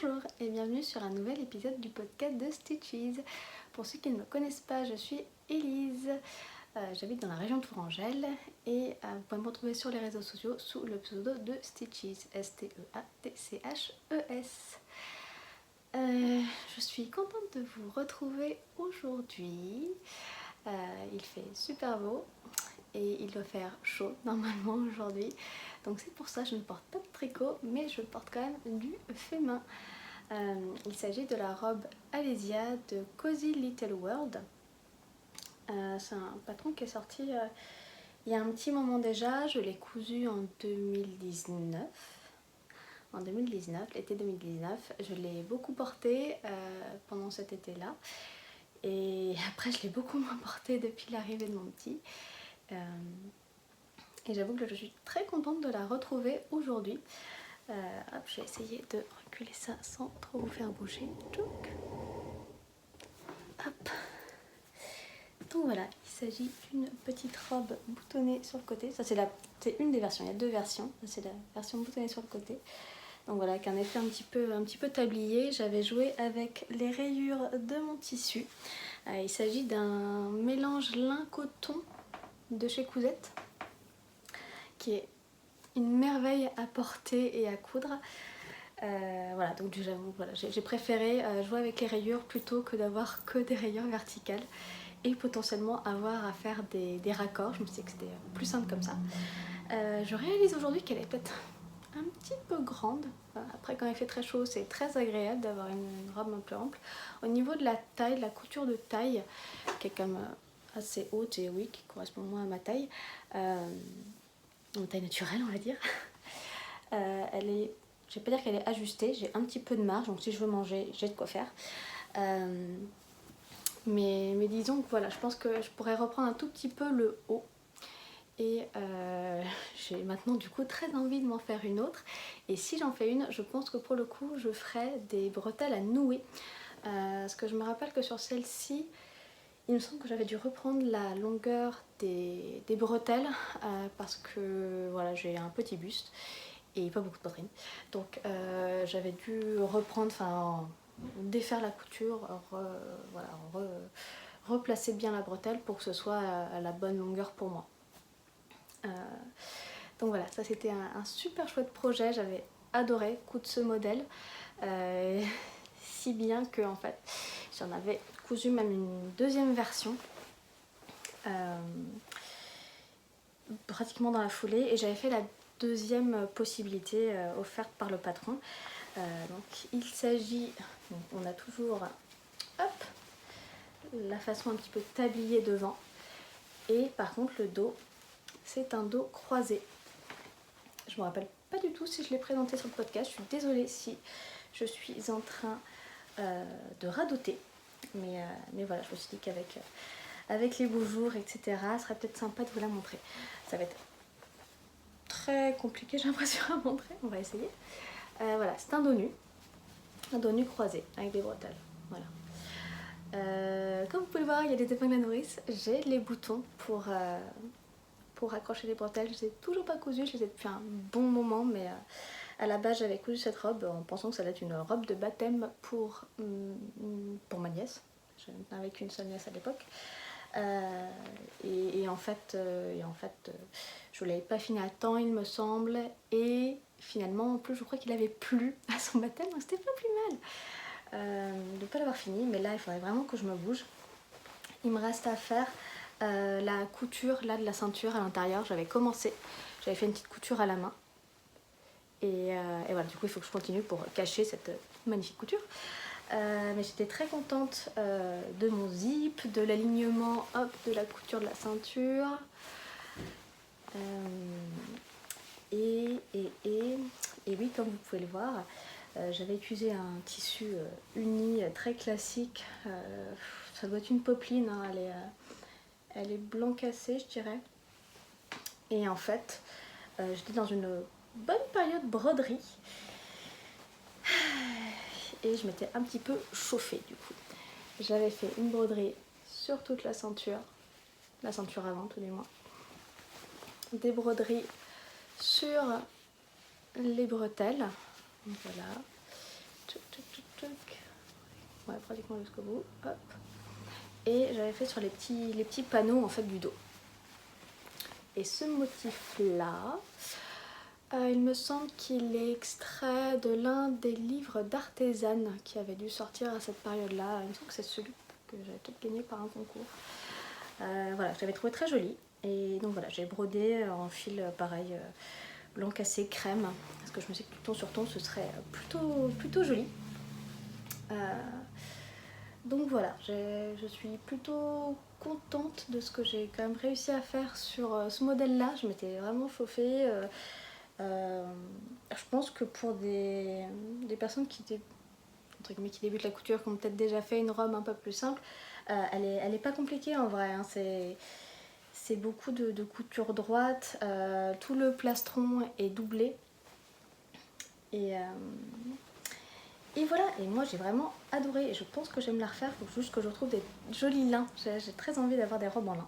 Bonjour et bienvenue sur un nouvel épisode du podcast de Stitches. Pour ceux qui ne me connaissent pas, je suis Élise, j'habite dans la région de Tourangelle et vous pouvez me retrouver sur les réseaux sociaux sous le pseudo de Stitches, S-T-E-A-T-C-H-E-S. Je suis contente de vous retrouver aujourd'hui. Il fait super beau et il doit faire chaud normalement aujourd'hui. Donc c'est pour ça que je ne porte pas de tricot, mais je porte quand même du fait main. Il s'agit de la robe Alésia de Cozy Little World. C'est un patron qui est sorti il y a un petit moment déjà. Je l'ai cousu en 2019. En 2019, l'été 2019. Je l'ai beaucoup porté pendant cet été-là. Et après, je l'ai beaucoup moins porté depuis l'arrivée de mon petit. Et j'avoue que je suis très contente de la retrouver aujourd'hui. Hop, je vais essayer de reculer ça sans trop vous faire bouger. Tchouk. Hop. Donc voilà, il s'agit d'une petite robe boutonnée sur le côté. Ça c'est une des versions, il y a deux versions. Ça c'est la version boutonnée sur le côté. Donc voilà, avec un effet un petit peu tablier. J'avais joué avec les rayures de mon tissu. Il s'agit d'un mélange lin-coton de chez Couzette, qui est une merveille à porter et à coudre. Voilà, donc j'ai préféré jouer avec les rayures plutôt que d'avoir que des rayures verticales et potentiellement avoir à faire des raccords. Je me suis dit que c'était plus simple comme ça. Je réalise aujourd'hui qu'elle est peut-être un petit peu grande. Après, quand il fait très chaud, c'est très agréable d'avoir une robe un peu ample. Au niveau de la taille, de la couture de taille, qui est quand même assez haute et oui, qui correspond moins à ma taille, taille naturelle on va dire. Elle est, je vais pas dire qu'elle est ajustée, j'ai un petit peu de marge, donc si je veux manger, j'ai de quoi faire. Mais disons que voilà, je pense que je pourrais reprendre un tout petit peu le haut. Et j'ai maintenant du coup très envie de m'en faire une autre. Et si j'en fais une, je pense que pour le coup, je ferai des bretelles à nouer. Parce que je me rappelle que sur celle-ci, il me semble que j'avais dû reprendre la longueur des bretelles parce que voilà, j'ai un petit buste et pas beaucoup de poitrine. Donc j'avais dû reprendre, défaire la couture, replacer bien la bretelle pour que ce soit à la bonne longueur pour moi. Donc voilà, ça c'était un super chouette projet, j'avais adoré coudre ce modèle, si bien que en fait j'en avais cousu même une deuxième version pratiquement dans la foulée et j'avais fait la deuxième possibilité offerte par le patron. Donc il s'agit, on a toujours hop, la façon un petit peu tablier devant et par contre le dos, c'est un dos croisé. Je me rappelle pas du tout si je l'ai présenté sur le podcast, je suis désolée si je suis en train de radoter, mais voilà, je me suis dit qu'avec les beaux jours, etc., ce serait peut-être sympa de vous la montrer. Ça va être très compliqué, j'ai l'impression, à montrer, on va essayer. Voilà, c'est un dos nu croisé avec des bretelles, voilà. Comme vous pouvez le voir, il y a des épingles à nourrice, j'ai les boutons pour accrocher les bretelles. Je les ai toujours pas cousues, je les ai depuis un bon moment, mais à la base j'avais cousu cette robe en pensant que ça allait être une robe de baptême pour ma nièce. Je n'avais qu'une seule nièce à l'époque. Et en fait, je ne l'avais pas fini à temps, il me semble, et finalement, en plus, je crois qu'il avait plu à son baptême, donc c'était pas plus mal de ne pas l'avoir fini, mais là, il faudrait vraiment que je me bouge. Il me reste à faire la couture là, de la ceinture à l'intérieur. J'avais commencé, j'avais fait une petite couture à la main, et voilà, du coup, il faut que je continue pour cacher cette magnifique couture. Mais j'étais très contente de mon zip, de l'alignement de la couture de la ceinture. Et oui, comme vous pouvez le voir, j'avais utilisé un tissu uni très classique. Ça doit être une popeline, hein, elle est blanc cassé, je dirais. Et en fait, j'étais dans une bonne période broderie. Et je m'étais un petit peu chauffée du coup. J'avais fait une broderie sur toute la ceinture avant tout du moins. Des broderies sur les bretelles. Donc voilà. Ouais, pratiquement jusqu'au bout. Hop. Et j'avais fait sur les petits panneaux en fait du dos. Et ce motif là, il me semble qu'il est extrait de l'un des livres d'artisanes qui avait dû sortir à cette période là. Il me semble que c'est celui que j'avais peut-être gagné par un concours. Voilà, je l'avais trouvé très joli. Et donc voilà, j'ai brodé en fil pareil, blanc cassé crème, parce que je me suis dit que du ton sur ton ce serait plutôt joli. Donc voilà, je suis plutôt contente de ce que j'ai quand même réussi à faire sur ce modèle là. Je m'étais vraiment chauffée. Je pense que pour des personnes qui débutent la couture, qui ont peut-être déjà fait une robe un peu plus simple, elle est pas compliquée en vrai, hein. C'est beaucoup de couture droite, tout le plastron est doublé. Et voilà, et moi j'ai vraiment adoré et je pense que j'aime la refaire. Il faut juste que je retrouve des jolis lins. J'ai très envie d'avoir des robes en lin.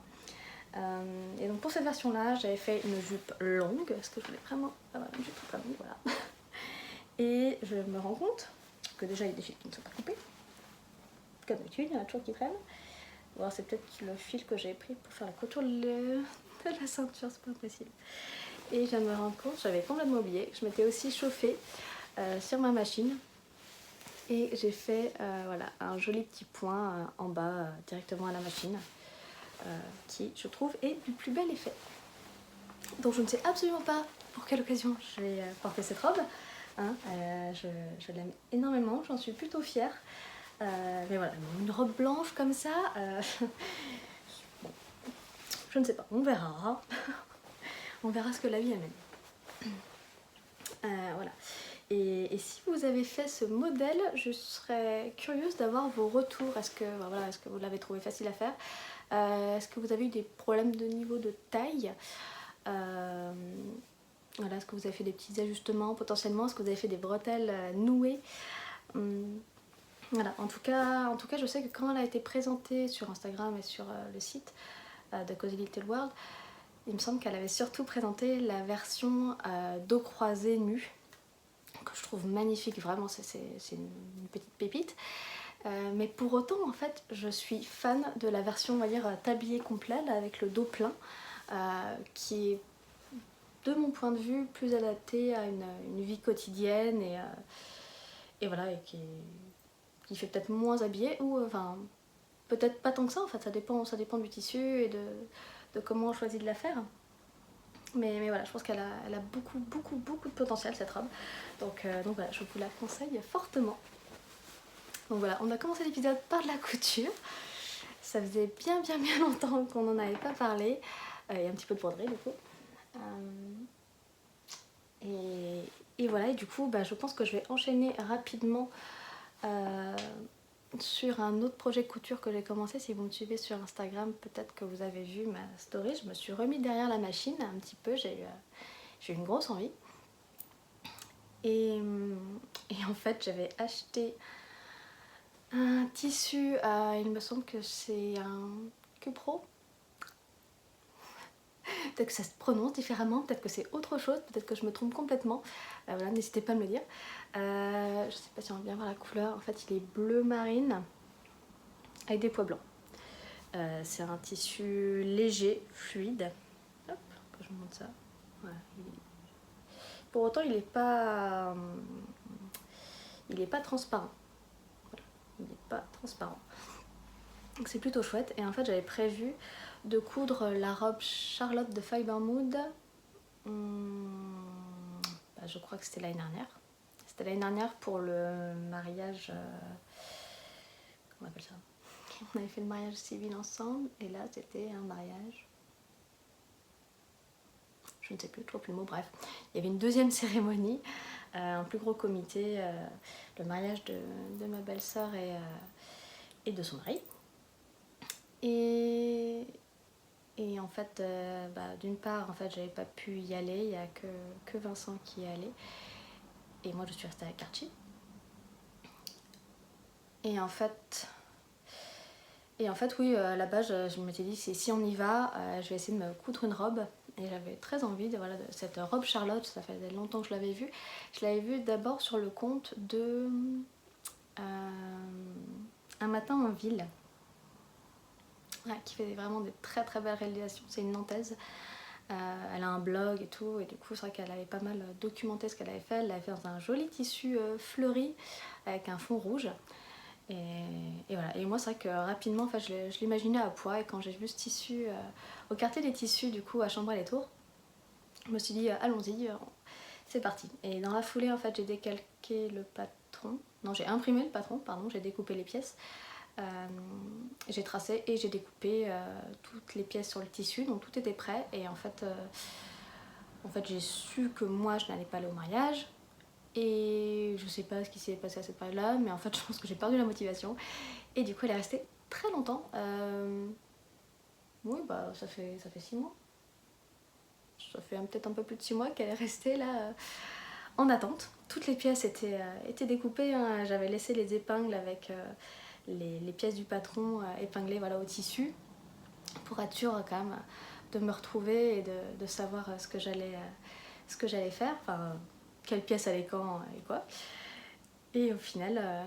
Et donc pour cette version là, j'avais fait une jupe longue parce que je voulais vraiment avoir une jupe très longue, voilà. Et je me rends compte que déjà il y a des fils qui ne sont pas coupés. Comme d'habitude, il y en a toujours qui traînent. Bon, c'est peut-être le fil que j'ai pris pour faire la couture de la ceinture, c'est pas possible. Et je me rends compte, j'avais complètement oublié, je m'étais aussi chauffée sur ma machine. Et j'ai fait voilà, un joli petit point en bas directement à la machine qui, je trouve, est du plus bel effet. Donc je ne sais absolument pas pour quelle occasion je vais porter cette robe. Hein, je l'aime énormément, j'en suis plutôt fière. Mais voilà, une robe blanche comme ça, bon, je ne sais pas, on verra. On verra ce que la vie amène. Voilà. Et si vous avez fait ce modèle, je serais curieuse d'avoir vos retours. Est-ce que vous l'avez trouvé facile à faire? Est-ce que vous avez eu des problèmes de niveau de taille? Voilà, est-ce que vous avez fait des petits ajustements potentiellement? Est-ce que vous avez fait des bretelles nouées? Voilà, en tout cas, je sais que quand elle a été présentée sur Instagram et sur le site de Cozy Little World, il me semble qu'elle avait surtout présenté la version dos croisé nu, que je trouve magnifique, vraiment c'est une petite pépite. Mais pour autant en fait je suis fan de la version on va dire tablier complet là, avec le dos plein, qui est de mon point de vue plus adaptée à une vie quotidienne et voilà, et qui fait peut-être moins habillée ou enfin peut-être pas tant que ça en fait, ça dépend du tissu et de comment on choisit de la faire. Mais voilà, je pense qu'elle a beaucoup de potentiel cette robe. Donc voilà, je vous la conseille fortement. Donc voilà, on a commencé l'épisode par de la couture. Ça faisait bien longtemps qu'on n'en avait pas parlé. Et un petit peu de broderie du coup. Et voilà, et du coup je pense que je vais enchaîner rapidement sur un autre projet couture que j'ai commencé. Si vous me suivez sur Instagram, peut-être que vous avez vu ma story. Je me suis remis derrière la machine un petit peu, j'ai eu une grosse envie. Et en fait j'avais acheté un tissu, il me semble que c'est un Cupro. Peut-être que ça se prononce différemment, peut-être que c'est autre chose, peut-être que je me trompe complètement. Voilà, n'hésitez pas à me le dire. Je sais pas si on va bien voir la couleur. En fait, il est bleu marine avec des pois blancs. C'est un tissu léger, fluide. Hop, que je vous montre ça. Voilà. Pour autant, il n'est pas transparent. Voilà. Il n'est pas transparent. Donc c'est plutôt chouette. Et en fait, j'avais prévu de coudre la robe Charlotte de Fiber Mood. Je crois que c'était l'année dernière. C'était l'année dernière pour le mariage. Comment on appelle ça? On avait fait le mariage civil ensemble. Et là, c'était un mariage. Je ne sais plus, trop plus le mot. Bref, il y avait une deuxième cérémonie, un plus gros comité, le mariage de ma belle-sœur et de son mari. Et en fait, d'une part, en fait, j'avais pas pu y aller, il n'y a que Vincent qui y allait. Et moi, je suis restée à Cartier. Et en fait, oui, là-bas, je m'étais dit, si on y va, je vais essayer de me coudre une robe. Et j'avais très envie de cette robe Charlotte, ça faisait longtemps que je l'avais vue. Je l'avais vue d'abord sur le compte de un matin en ville, qui fait vraiment des très très belles réalisations. C'est une Nantaise. Elle a un blog et tout, et du coup c'est vrai qu'elle avait pas mal documenté ce qu'elle avait fait. Elle l'avait fait dans un joli tissu fleuri avec un fond rouge. Et voilà. Et moi c'est vrai que rapidement en fait, je l'imaginais à Poix, et quand j'ai vu ce tissu au quartier des tissus du coup à Chambray-les-Tours, je me suis dit allons-y, c'est parti. Et dans la foulée en fait j'ai décalqué le patron, non j'ai imprimé le patron, pardon, j'ai découpé les pièces. J'ai tracé et j'ai découpé toutes les pièces sur le tissu, donc tout était prêt. Et en fait j'ai su que moi je n'allais pas aller au mariage, et je sais pas ce qui s'est passé à cette période là, mais en fait je pense que j'ai perdu la motivation, et du coup elle est restée très longtemps. Oui bah ça fait 6 mois, ça fait peut-être un peu plus de 6 mois qu'elle est restée là en attente. Toutes les pièces étaient découpées, hein. J'avais laissé les épingles avec les pièces du patron épinglées voilà, au tissu, pour être sûre quand même de me retrouver et de savoir ce que j'allais faire, enfin quelle pièce allait quand et quoi. Et au final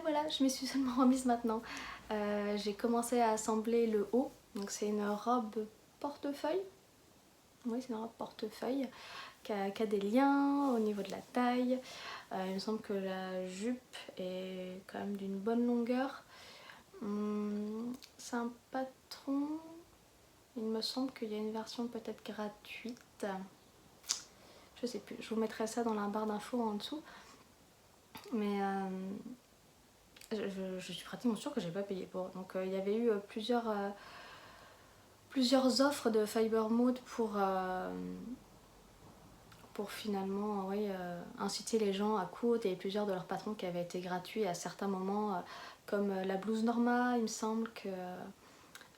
voilà, je m'y suis seulement remise maintenant. J'ai commencé à assembler le haut, donc c'est une robe portefeuille. Oui, c'est une robe portefeuille qui a des liens au niveau de la taille. Il me semble que la jupe est quand même d'une bonne longueur. C'est un patron, il me semble qu'il y a une version peut-être gratuite. Je sais plus, je vous mettrai ça dans la barre d'infos en dessous. Mais je suis pratiquement sûre que j'ai pas payé pour. Donc il y avait eu plusieurs offres de Fiber Mode pour finalement inciter les gens à coudre. Il y a plusieurs de leurs patrons qui avaient été gratuits à certains moments, comme la blouse Norma, il me semble que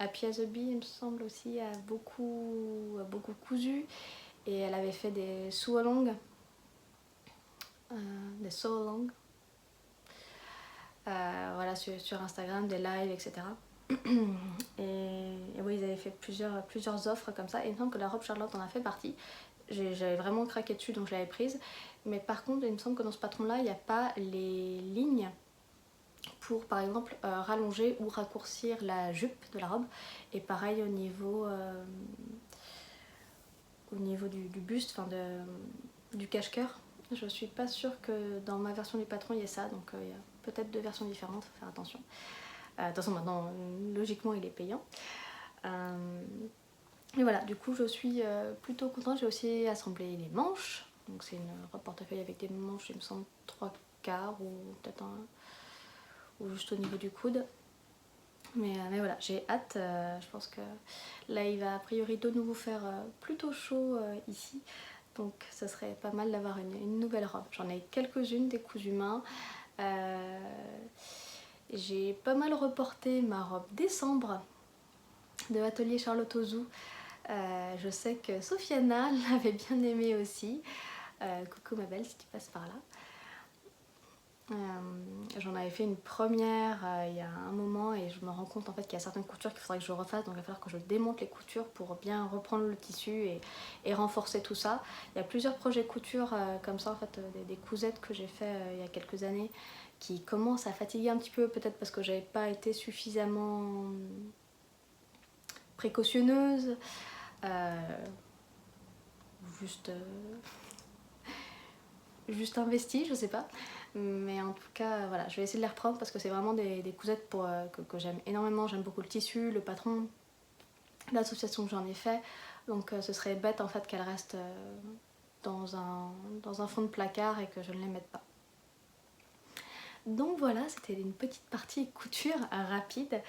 Happy as a Bee, il me semble aussi, a beaucoup cousu, et elle avait fait des sew-along, voilà, sur Instagram, des lives, etc. Et oui, ils avaient fait plusieurs offres comme ça, et il me semble que la robe Charlotte en a fait partie. J'avais vraiment craqué dessus, donc je l'avais prise. Mais par contre, il me semble que dans ce patron-là, il n'y a pas les lignes pour, par exemple, rallonger ou raccourcir la jupe de la robe. Et pareil au niveau du buste, enfin du cache-cœur. Je suis pas sûre que dans ma version du patron il y ait ça, donc il y a peut-être 2 versions différentes, faut faire attention. De toute façon maintenant logiquement il est payant. Et voilà, du coup je suis plutôt contente. J'ai aussi assemblé les manches, donc c'est une robe portefeuille avec des manches, il me semble 3/4 ou peut-être ou juste au niveau du coude. Mais voilà, j'ai hâte. Je pense que là il va a priori de nouveau faire plutôt chaud ici, donc ça serait pas mal d'avoir une nouvelle robe. J'en ai quelques-unes des cousus main. J'ai pas mal reporté ma robe décembre de Atelier Charlotte Ozou. Je sais que Sofiana l'avait bien aimée aussi. Coucou ma belle si tu passes par là. J'en avais fait une première il y a un moment, et je me rends compte en fait qu'il y a certaines coutures qu'il faudrait que je refasse, donc il va falloir que je démonte les coutures pour bien reprendre le tissu et renforcer tout ça. Il y a plusieurs projets couture comme ça en fait, des cousettes que j'ai fait il y a quelques années qui commencent à fatiguer un petit peu, peut-être parce que j'avais pas été suffisamment précautionneuse, juste investie, je sais pas. Mais en tout cas, voilà, je vais essayer de les reprendre parce que c'est vraiment des cousettes que j'aime énormément. J'aime beaucoup le tissu, le patron, l'association que j'en ai fait. Donc ce serait bête en fait qu'elles restent dans un fond de placard et que je ne les mette pas. Donc voilà, c'était une petite partie couture rapide.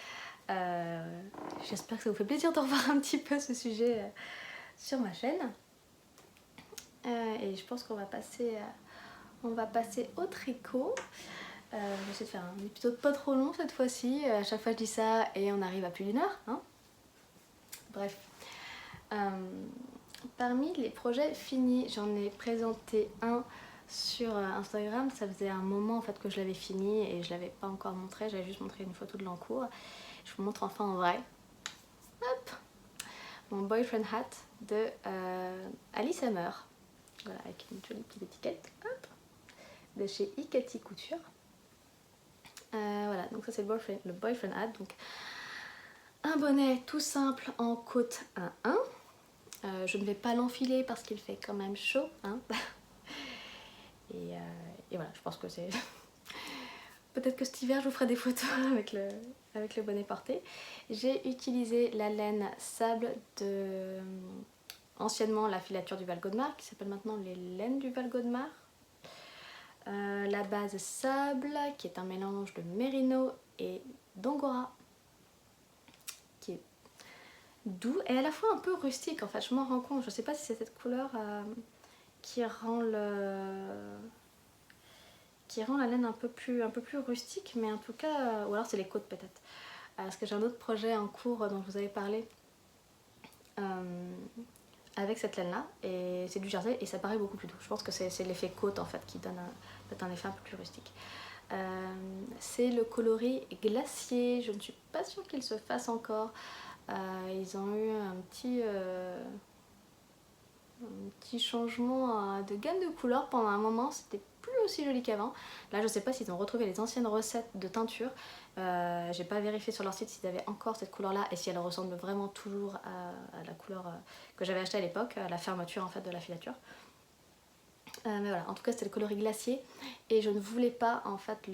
J'espère que ça vous fait plaisir de revoir un petit peu ce sujet sur ma chaîne. Et je pense qu'on va passer au tricot. Je vais essayer de faire un épisode pas trop long cette fois-ci. À chaque fois je dis ça et on arrive à plus d'1 heure. Hein, bref. Parmi les projets finis, j'en ai présenté un sur Instagram. Ça faisait un moment en fait que je l'avais fini et je l'avais pas encore montré. J'avais juste montré une photo de l'encours. Je vous montre enfin en vrai. Hop, mon boyfriend hat de Alice Hammer. Voilà, avec une jolie petite étiquette. Hop, de chez Ikati Couture. Voilà, donc ça c'est le boyfriend hat. Donc un bonnet tout simple en côte 1-1. Je ne vais pas l'enfiler parce qu'il fait quand même chaud. Hein. Et voilà, je pense que c'est... Peut-être que cet hiver je vous ferai des photos avec le bonnet porté. J'ai utilisé la laine sable de anciennement la filature du Val Gaudemar, qui s'appelle maintenant les laines du Val Gaudemar. La base sable qui est un mélange de mérino et d'angora, qui est doux et à la fois un peu rustique en fait, je m'en rends compte. Je sais pas si c'est cette couleur qui rend la laine un peu plus rustique, mais en tout cas, ou alors c'est les côtes peut-être. Parce que j'ai un autre projet en cours dont je vous avais parlé avec cette laine là, et c'est du jersey et ça paraît beaucoup plus doux. Je pense que c'est l'effet côte en fait qui donne peut-être un effet un peu plus rustique. C'est le coloris glacier, je ne suis pas sûre qu'il se fasse encore. Ils ont eu un petit changement de gamme de couleurs pendant un moment, c'était plus aussi joli qu'avant. Là je sais pas s'ils ont retrouvé les anciennes recettes de teinture, j'ai pas vérifié sur leur site s'ils avaient encore cette couleur là et si elle ressemble vraiment toujours à la couleur que j'avais achetée à l'époque, à la fermeture en fait de la filature. Mais voilà, en tout cas c'était le coloris glacier et je ne voulais pas en fait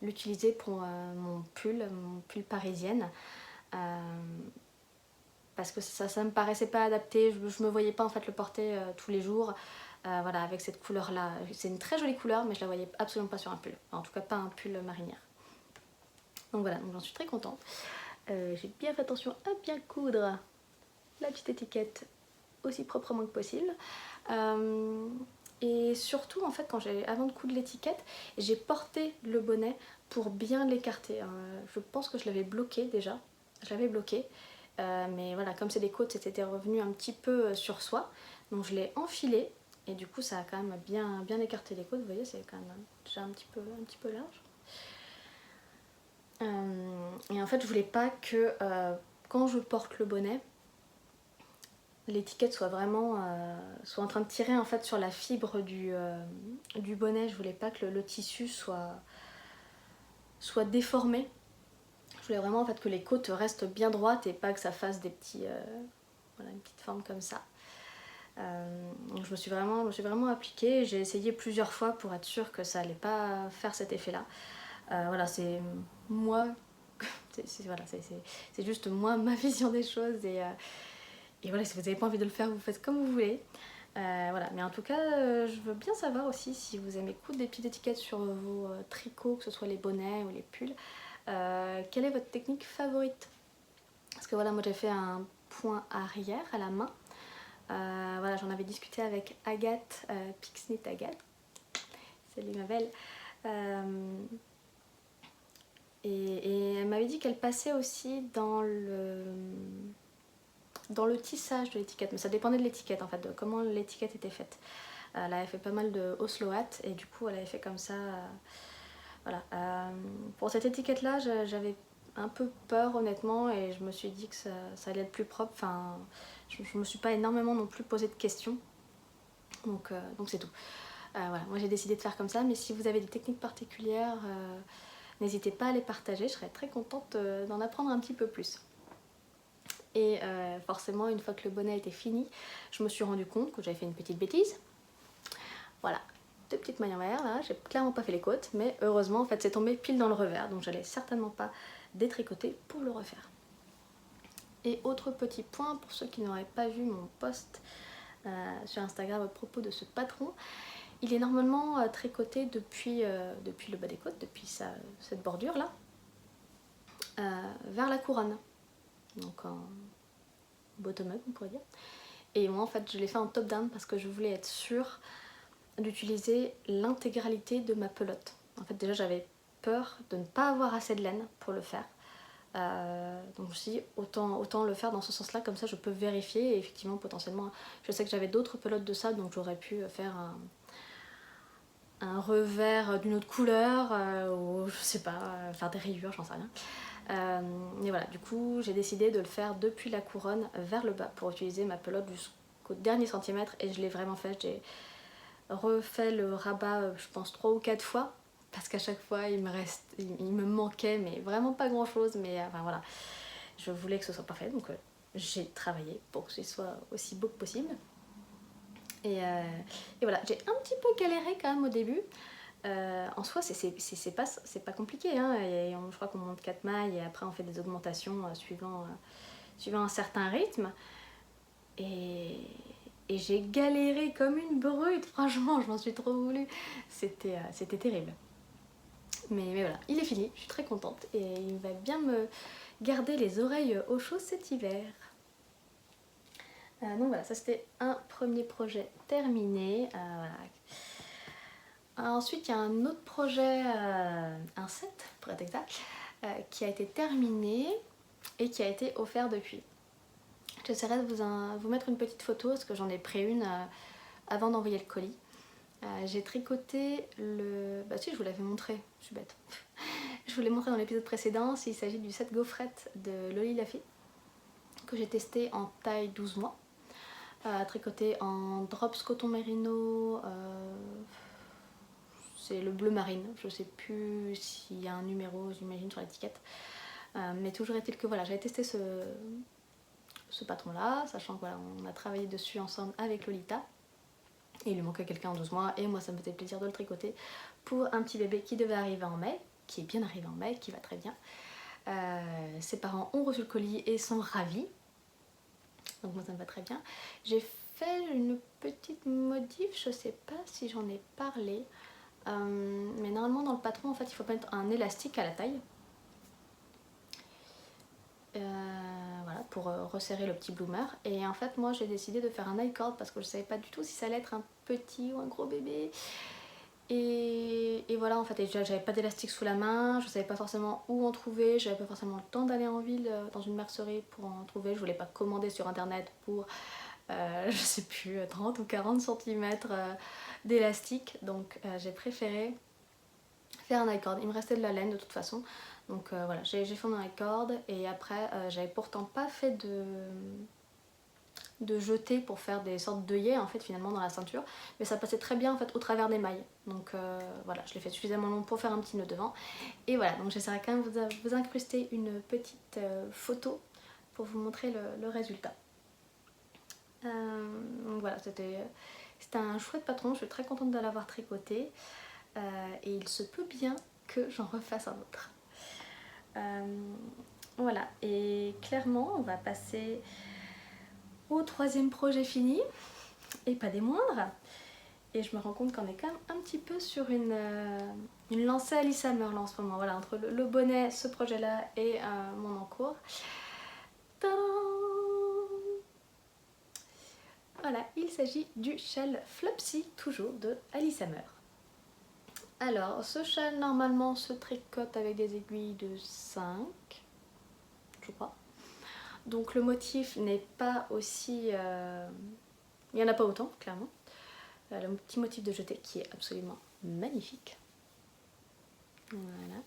l'utiliser pour mon pull parisienne. Parce que ça me paraissait pas adapté, je me voyais pas en fait le porter tous les jours. Voilà, avec cette couleur là, c'est une très jolie couleur mais je la voyais absolument pas sur un pull, enfin, en tout cas pas un pull marinière. Donc voilà, donc j'en suis très contente. J'ai bien fait attention à bien coudre la petite étiquette aussi proprement que possible. Et surtout en fait avant de coudre l'étiquette, j'ai porté le bonnet pour bien l'écarter. Je pense que je l'avais bloqué déjà, mais voilà, comme c'est des côtes, c'était revenu un petit peu sur soi, donc je l'ai enfilé et du coup ça a quand même bien écarté les côtes. Vous voyez, c'est quand même déjà un petit peu large. Et en fait je voulais pas que quand je porte le bonnet, l'étiquette soit vraiment soit en train de tirer en fait sur la fibre du bonnet. Je voulais pas que le tissu soit déformé. Je voulais vraiment en fait que les côtes restent bien droites et pas que ça fasse des petits voilà, une petite forme comme ça. Donc je me suis vraiment appliquée. J'ai essayé plusieurs fois pour être sûre que ça allait pas faire cet effet là. Voilà, c'est moi, c'est juste moi, ma vision des choses et voilà, si vous n'avez pas envie de le faire, vous faites comme vous voulez. Voilà, mais en tout cas, je veux bien savoir aussi si vous aimez coudre des petites étiquettes sur vos tricots, que ce soit les bonnets ou les pulls. Quelle est votre technique favorite? Parce que voilà, moi j'ai fait un point arrière à la main. Voilà, j'en avais discuté avec Agathe, Pixnit Agathe. Salut ma belle. Et elle m'avait dit qu'elle passait aussi dans le tissage de l'étiquette, mais ça dépendait de l'étiquette en fait, de comment l'étiquette était faite. Elle avait fait pas mal de Oslo hat et du coup elle avait fait comme ça. Voilà. Pour cette étiquette là, j'avais un peu peur honnêtement et je me suis dit que ça allait être plus propre. Enfin, je me suis pas énormément non plus posé de questions. Donc c'est tout. Voilà, moi j'ai décidé de faire comme ça, mais si vous avez des techniques particulières, n'hésitez pas à les partager, je serais très contente d'en apprendre un petit peu plus. Et forcément, une fois que le bonnet était fini, je me suis rendu compte que j'avais fait une petite bêtise. Voilà, 2 petites mailles en verre, là, j'ai clairement pas fait les côtes, mais heureusement, en fait, c'est tombé pile dans le revers, donc j'allais certainement pas détricoter pour le refaire. Et autre petit point, pour ceux qui n'auraient pas vu mon post sur Instagram à propos de ce patron, il est normalement tricoté depuis le bas des côtes, depuis cette bordure là, vers la couronne, donc en bottom up on pourrait dire. Et moi en fait je l'ai fait en top down parce que je voulais être sûre d'utiliser l'intégralité de ma pelote. En fait déjà j'avais peur de ne pas avoir assez de laine pour le faire. Donc je me suis dit autant le faire dans ce sens là, comme ça je peux vérifier et effectivement potentiellement je sais que j'avais d'autres pelotes de ça, donc j'aurais pu faire un revers d'une autre couleur ou je sais pas, faire des rayures, j'en sais rien. Et voilà, du coup j'ai décidé de le faire depuis la couronne vers le bas pour utiliser ma pelote jusqu'au dernier centimètre et je l'ai vraiment fait. J'ai refait le rabat je pense 3 ou 4 fois parce qu'à chaque fois il me manquait, mais vraiment pas grand chose, mais enfin voilà, je voulais que ce soit parfait, donc j'ai travaillé pour que ce soit aussi beau que possible. Et voilà, j'ai un petit peu galéré quand même au début. En soi, c'est pas compliqué, hein. Je crois qu'on monte 4 mailles et après on fait des augmentations suivant un certain rythme. Et j'ai galéré comme une brute, franchement, je m'en suis trop voulu. C'était terrible. Mais voilà, il est fini, je suis très contente et il va bien me garder les oreilles au chaud cet hiver. Donc voilà, ça c'était un premier projet terminé. Voilà. Ensuite, il y a un autre projet, un set pour être exact, qui a été terminé et qui a été offert depuis. J'essaierai de vous mettre une petite photo parce que j'en ai pris une avant d'envoyer le colis. J'ai tricoté le... Bah si, je vous l'avais montré, je suis bête. Je vous l'ai montré dans l'épisode précédent, il s'agit du set gaufrette de Loli Lafay que j'ai testé en taille 12 mois. Tricoté en drops coton merino, c'est le bleu marine, je sais plus s'il y a un numéro, j'imagine, sur l'étiquette. Mais toujours est-il que voilà, j'avais testé ce patron là, sachant que voilà, on a travaillé dessus ensemble avec Lolita. Et il lui manquait quelqu'un en 12 mois et moi ça me faisait plaisir de le tricoter pour un petit bébé qui devait arriver en mai, qui est bien arrivé en mai, qui va très bien. Ses parents ont reçu le colis et sont ravis. Donc moi ça me va très bien. J'ai fait une petite modif, je sais pas si j'en ai parlé. Mais normalement dans le patron en fait il faut mettre un élastique à la taille. Voilà, pour resserrer le petit bloomer. Et en fait moi j'ai décidé de faire un I-cord parce que je savais pas du tout si ça allait être un petit ou un gros bébé. Et voilà, en fait, déjà j'avais pas d'élastique sous la main, je savais pas forcément où en trouver, j'avais pas forcément le temps d'aller en ville dans une mercerie pour en trouver, je voulais pas commander sur internet pour je sais plus 30 ou 40 cm d'élastique, donc j'ai préféré faire un I-cord. Il me restait de la laine de toute façon, donc voilà, j'ai fait un I-cord et après j'avais pourtant pas fait de jeter pour faire des sortes d'œillets en fait finalement dans la ceinture, mais ça passait très bien en fait au travers des mailles, donc voilà, je l'ai fait suffisamment long pour faire un petit nœud devant. Et voilà, donc j'essaierai quand même de vous incruster une petite photo pour vous montrer le résultat. Donc voilà, c'était un chouette patron, je suis très contente de l'avoir tricoté et il se peut bien que j'en refasse un autre. Voilà, et clairement on va passer au troisième projet fini, et pas des moindres. Et je me rends compte qu'on est quand même un petit peu sur une lancée Alice Hammer là en ce moment. Voilà, entre le bonnet, ce projet-là et mon encours. Tadam! Voilà, il s'agit du châle Flopsy, toujours de Alice Hammer. Alors, ce châle normalement se tricote avec des aiguilles de 5, je crois. Donc le motif n'est pas aussi... il n'y en a pas autant, clairement. Le petit motif de jeté qui est absolument magnifique. Voilà.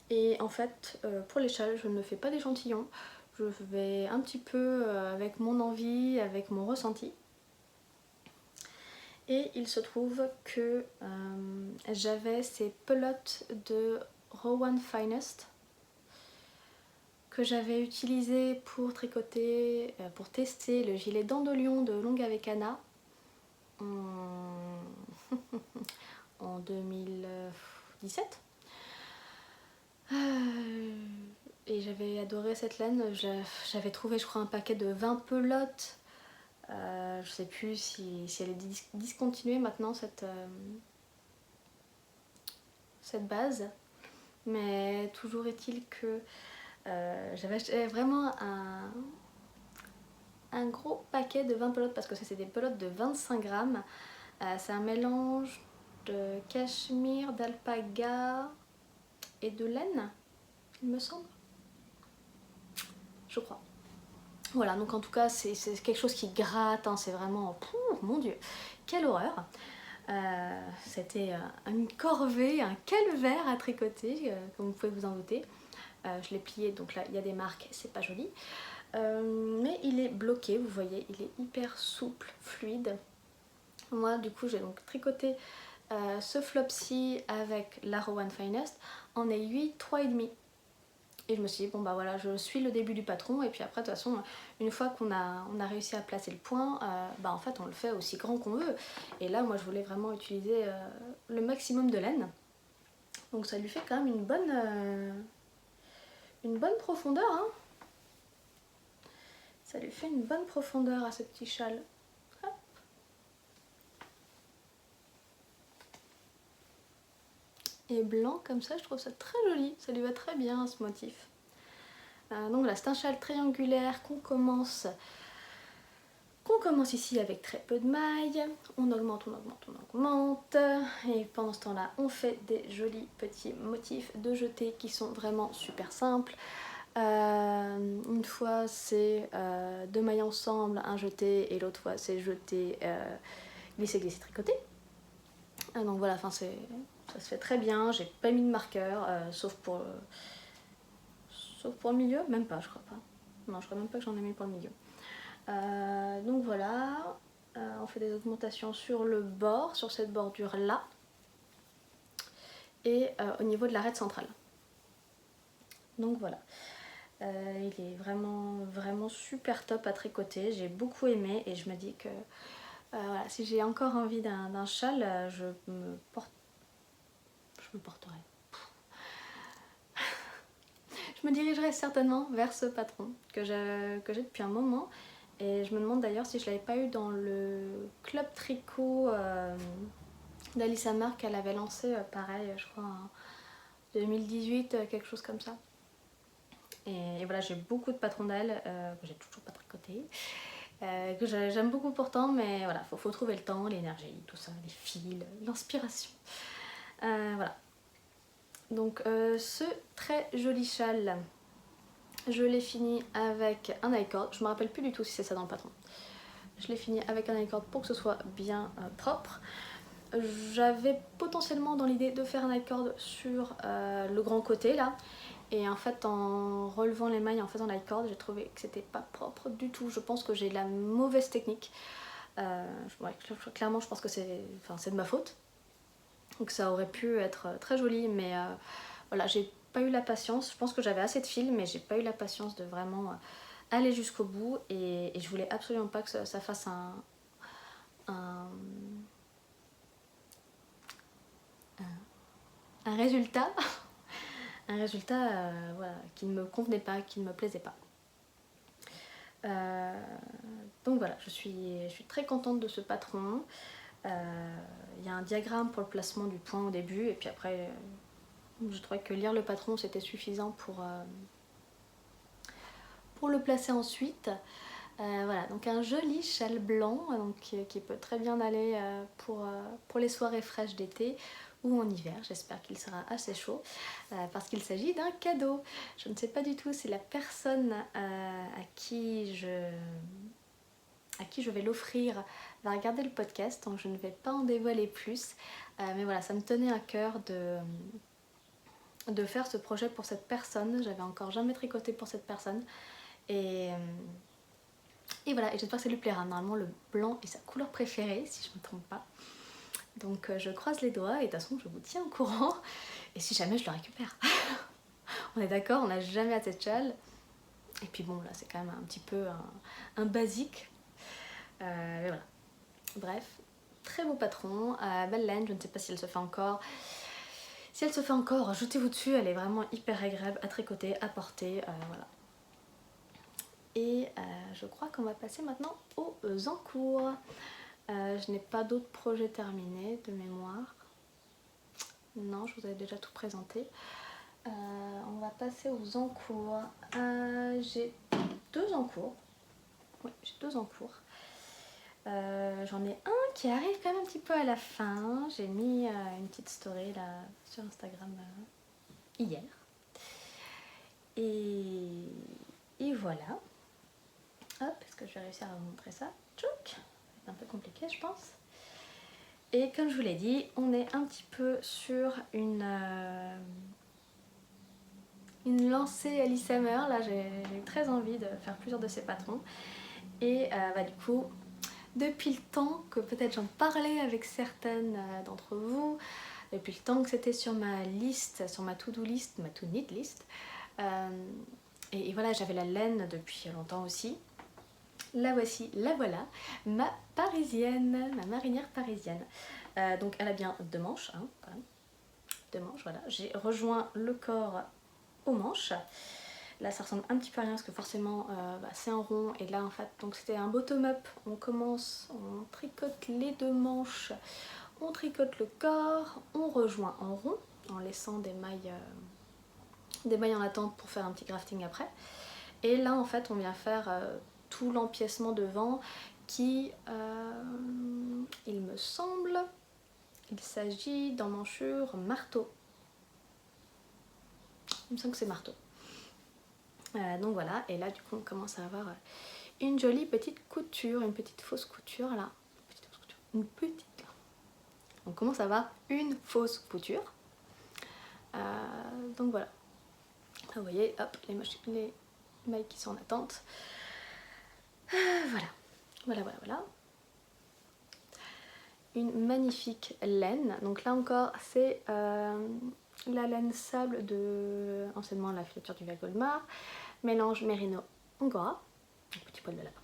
Et en fait, pour les châles, je ne me fais pas d'échantillon. Je vais un petit peu avec mon envie, avec mon ressenti. Et il se trouve que j'avais ces pelotes de Rowan Finest que j'avais utilisé pour tricoter, pour tester le gilet Dandelion de Longue avec Anna en 2017. Et j'avais adoré cette laine, j'avais trouvé je crois un paquet de 20 pelotes, je sais plus si elle est discontinuée maintenant cette base, mais toujours est-il que j'avais acheté vraiment un gros paquet de 20 pelotes parce que ça c'est des pelotes de 25 grammes. C'est un mélange de cachemire, d'alpaga et de laine, il me semble. Je crois. Voilà, donc en tout cas c'est quelque chose qui gratte, hein, c'est vraiment... Pouh, mon dieu, quelle horreur. C'était une corvée, un calvaire à tricoter, comme vous pouvez vous en douter. Je l'ai plié, donc là il y a des marques, c'est pas joli. Mais il est bloqué, vous voyez, il est hyper souple, fluide. Moi du coup j'ai donc tricoté ce flop-ci avec la Rowan Finest en aiguille 3,5. Et je me suis dit bon bah voilà, je suis le début du patron et puis après de toute façon une fois qu'on a réussi à placer le point, bah en fait on le fait aussi grand qu'on veut. Et là moi je voulais vraiment utiliser le maximum de laine. Donc ça lui fait quand même une bonne profondeur, hein. Ça lui fait une bonne profondeur à ce petit châle. Hop. Et blanc comme ça, je trouve ça très joli, ça lui va très bien à ce motif. Donc là c'est un châle triangulaire qu'on commence ici avec très peu de mailles, on augmente, et pendant ce temps là on fait des jolis petits motifs de jetés qui sont vraiment super simples. Une fois c'est deux mailles ensemble, un jeté, et l'autre fois c'est jeté, glisser, tricoté. Donc voilà, ça se fait très bien, j'ai pas mis de marqueur, sauf pour le milieu, même pas je crois pas. Non, je crois même pas que j'en ai mis pour le milieu. Donc voilà, on fait des augmentations sur le bord, sur cette bordure là, et au niveau de l'arête centrale. Donc voilà, il est vraiment super top à tricoter, j'ai beaucoup aimé et je me dis que voilà, si j'ai encore envie d'un châle, je me porterai. Je me dirigerai certainement vers ce patron que j'ai depuis un moment. Et je me demande d'ailleurs si je l'avais pas eu dans le club tricot d'Alice Hammer qu'elle avait lancé, pareil, je crois en 2018, quelque chose comme ça. Et voilà, j'ai beaucoup de patrons d'elle, que j'ai toujours pas tricoté, que j'aime beaucoup pourtant, mais voilà, faut trouver le temps, l'énergie, tout ça, les fils, l'inspiration. Voilà. Donc ce très joli châle, je l'ai fini avec un I-cord. Je me rappelle plus du tout si c'est ça dans le patron. Je l'ai fini avec un I-cord pour que ce soit bien propre. J'avais potentiellement dans l'idée de faire un I-cord sur le grand côté là. Et en fait en relevant les mailles, en faisant l'i-cord, j'ai trouvé que c'était pas propre du tout. Je pense que j'ai la mauvaise technique. Ouais, clairement je pense que c'est de ma faute. Donc ça aurait pu être très joli, mais voilà, j'ai pas eu la patience. Je pense que j'avais assez de fil, mais j'ai pas eu la patience de vraiment aller jusqu'au bout. Et je voulais absolument pas que ça fasse un résultat, un résultat voilà, qui ne me convenait pas, qui ne me plaisait pas. Donc voilà, je suis très contente de ce patron. Il y a un diagramme pour le placement du point au début, et puis après je trouvais que lire le patron c'était suffisant pour le placer ensuite. Voilà, donc un joli châle blanc donc, qui peut très bien aller pour les soirées fraîches d'été ou en hiver. J'espère qu'il sera assez chaud parce qu'il s'agit d'un cadeau. Je ne sais pas du tout si la personne à qui je vais l'offrir va regarder le podcast, donc je ne vais pas en dévoiler plus. Mais voilà, ça me tenait à cœur de faire ce projet pour cette personne. J'avais encore jamais tricoté pour cette personne. Et voilà, et j'espère que ça lui plaira. Normalement le blanc est sa couleur préférée, si je ne me trompe pas. Donc je croise les doigts et de toute façon je vous tiens au courant. Et si jamais je le récupère. On est d'accord, on n'a jamais assez de châle. Et puis bon là c'est quand même un petit peu un basique. Mais voilà. Bref, très beau patron, belle laine, je ne sais pas si elle se fait encore. Si elle se fait encore, jetez-vous dessus, elle est vraiment hyper agréable à tricoter, à porter, voilà. Et je crois qu'on va passer maintenant aux encours. Je n'ai pas d'autres projets terminés de mémoire. Non, je vous avais déjà tout présenté. On va passer aux encours. J'ai 2 encours. Oui, j'ai 2 encours. J'en ai un qui arrive quand même un petit peu à la fin. J'ai mis une petite story là sur Instagram hier. Et voilà. Hop, est-ce que je vais réussir à vous montrer ça? Tchouk! C'est un peu compliqué je pense. Et comme je vous l'ai dit, on est un petit peu sur une lancée Alice Hammer. Là j'ai très envie de faire plusieurs de ces patrons. Et bah, du coup, depuis le temps que peut-être j'en parlais avec certaines d'entre vous, depuis le temps que c'était sur ma liste, sur ma to-do list, ma to-need list. Et voilà, j'avais la laine depuis longtemps aussi. La voici, la voilà, ma parisienne, ma marinière parisienne. Donc elle a bien 2 manches, hein, quand même. 2 manches, voilà. J'ai rejoint le corps aux manches. Là ça ressemble un petit peu à rien parce que forcément c'est un rond et là en fait donc c'était un bottom-up. On commence, on tricote les 2 manches, on tricote le corps, on rejoint en rond en laissant des mailles en attente pour faire un petit grafting après. Et là en fait on vient faire tout l'empiècement devant qui, il me semble, il s'agit d'emmanchure marteau. Il me semble que c'est marteau. Donc voilà, et là du coup on commence à avoir une jolie petite couture, une petite fausse couture là. Une petite. On commence à avoir une fausse couture. Donc voilà. Là, vous voyez, hop, les mailles qui sont en attente. Voilà. Voilà. Une magnifique laine. Donc là encore, c'est la laine sable de anciennement la filature du Via-Goldmar, mélange mérino angora, un petit poil de lapin.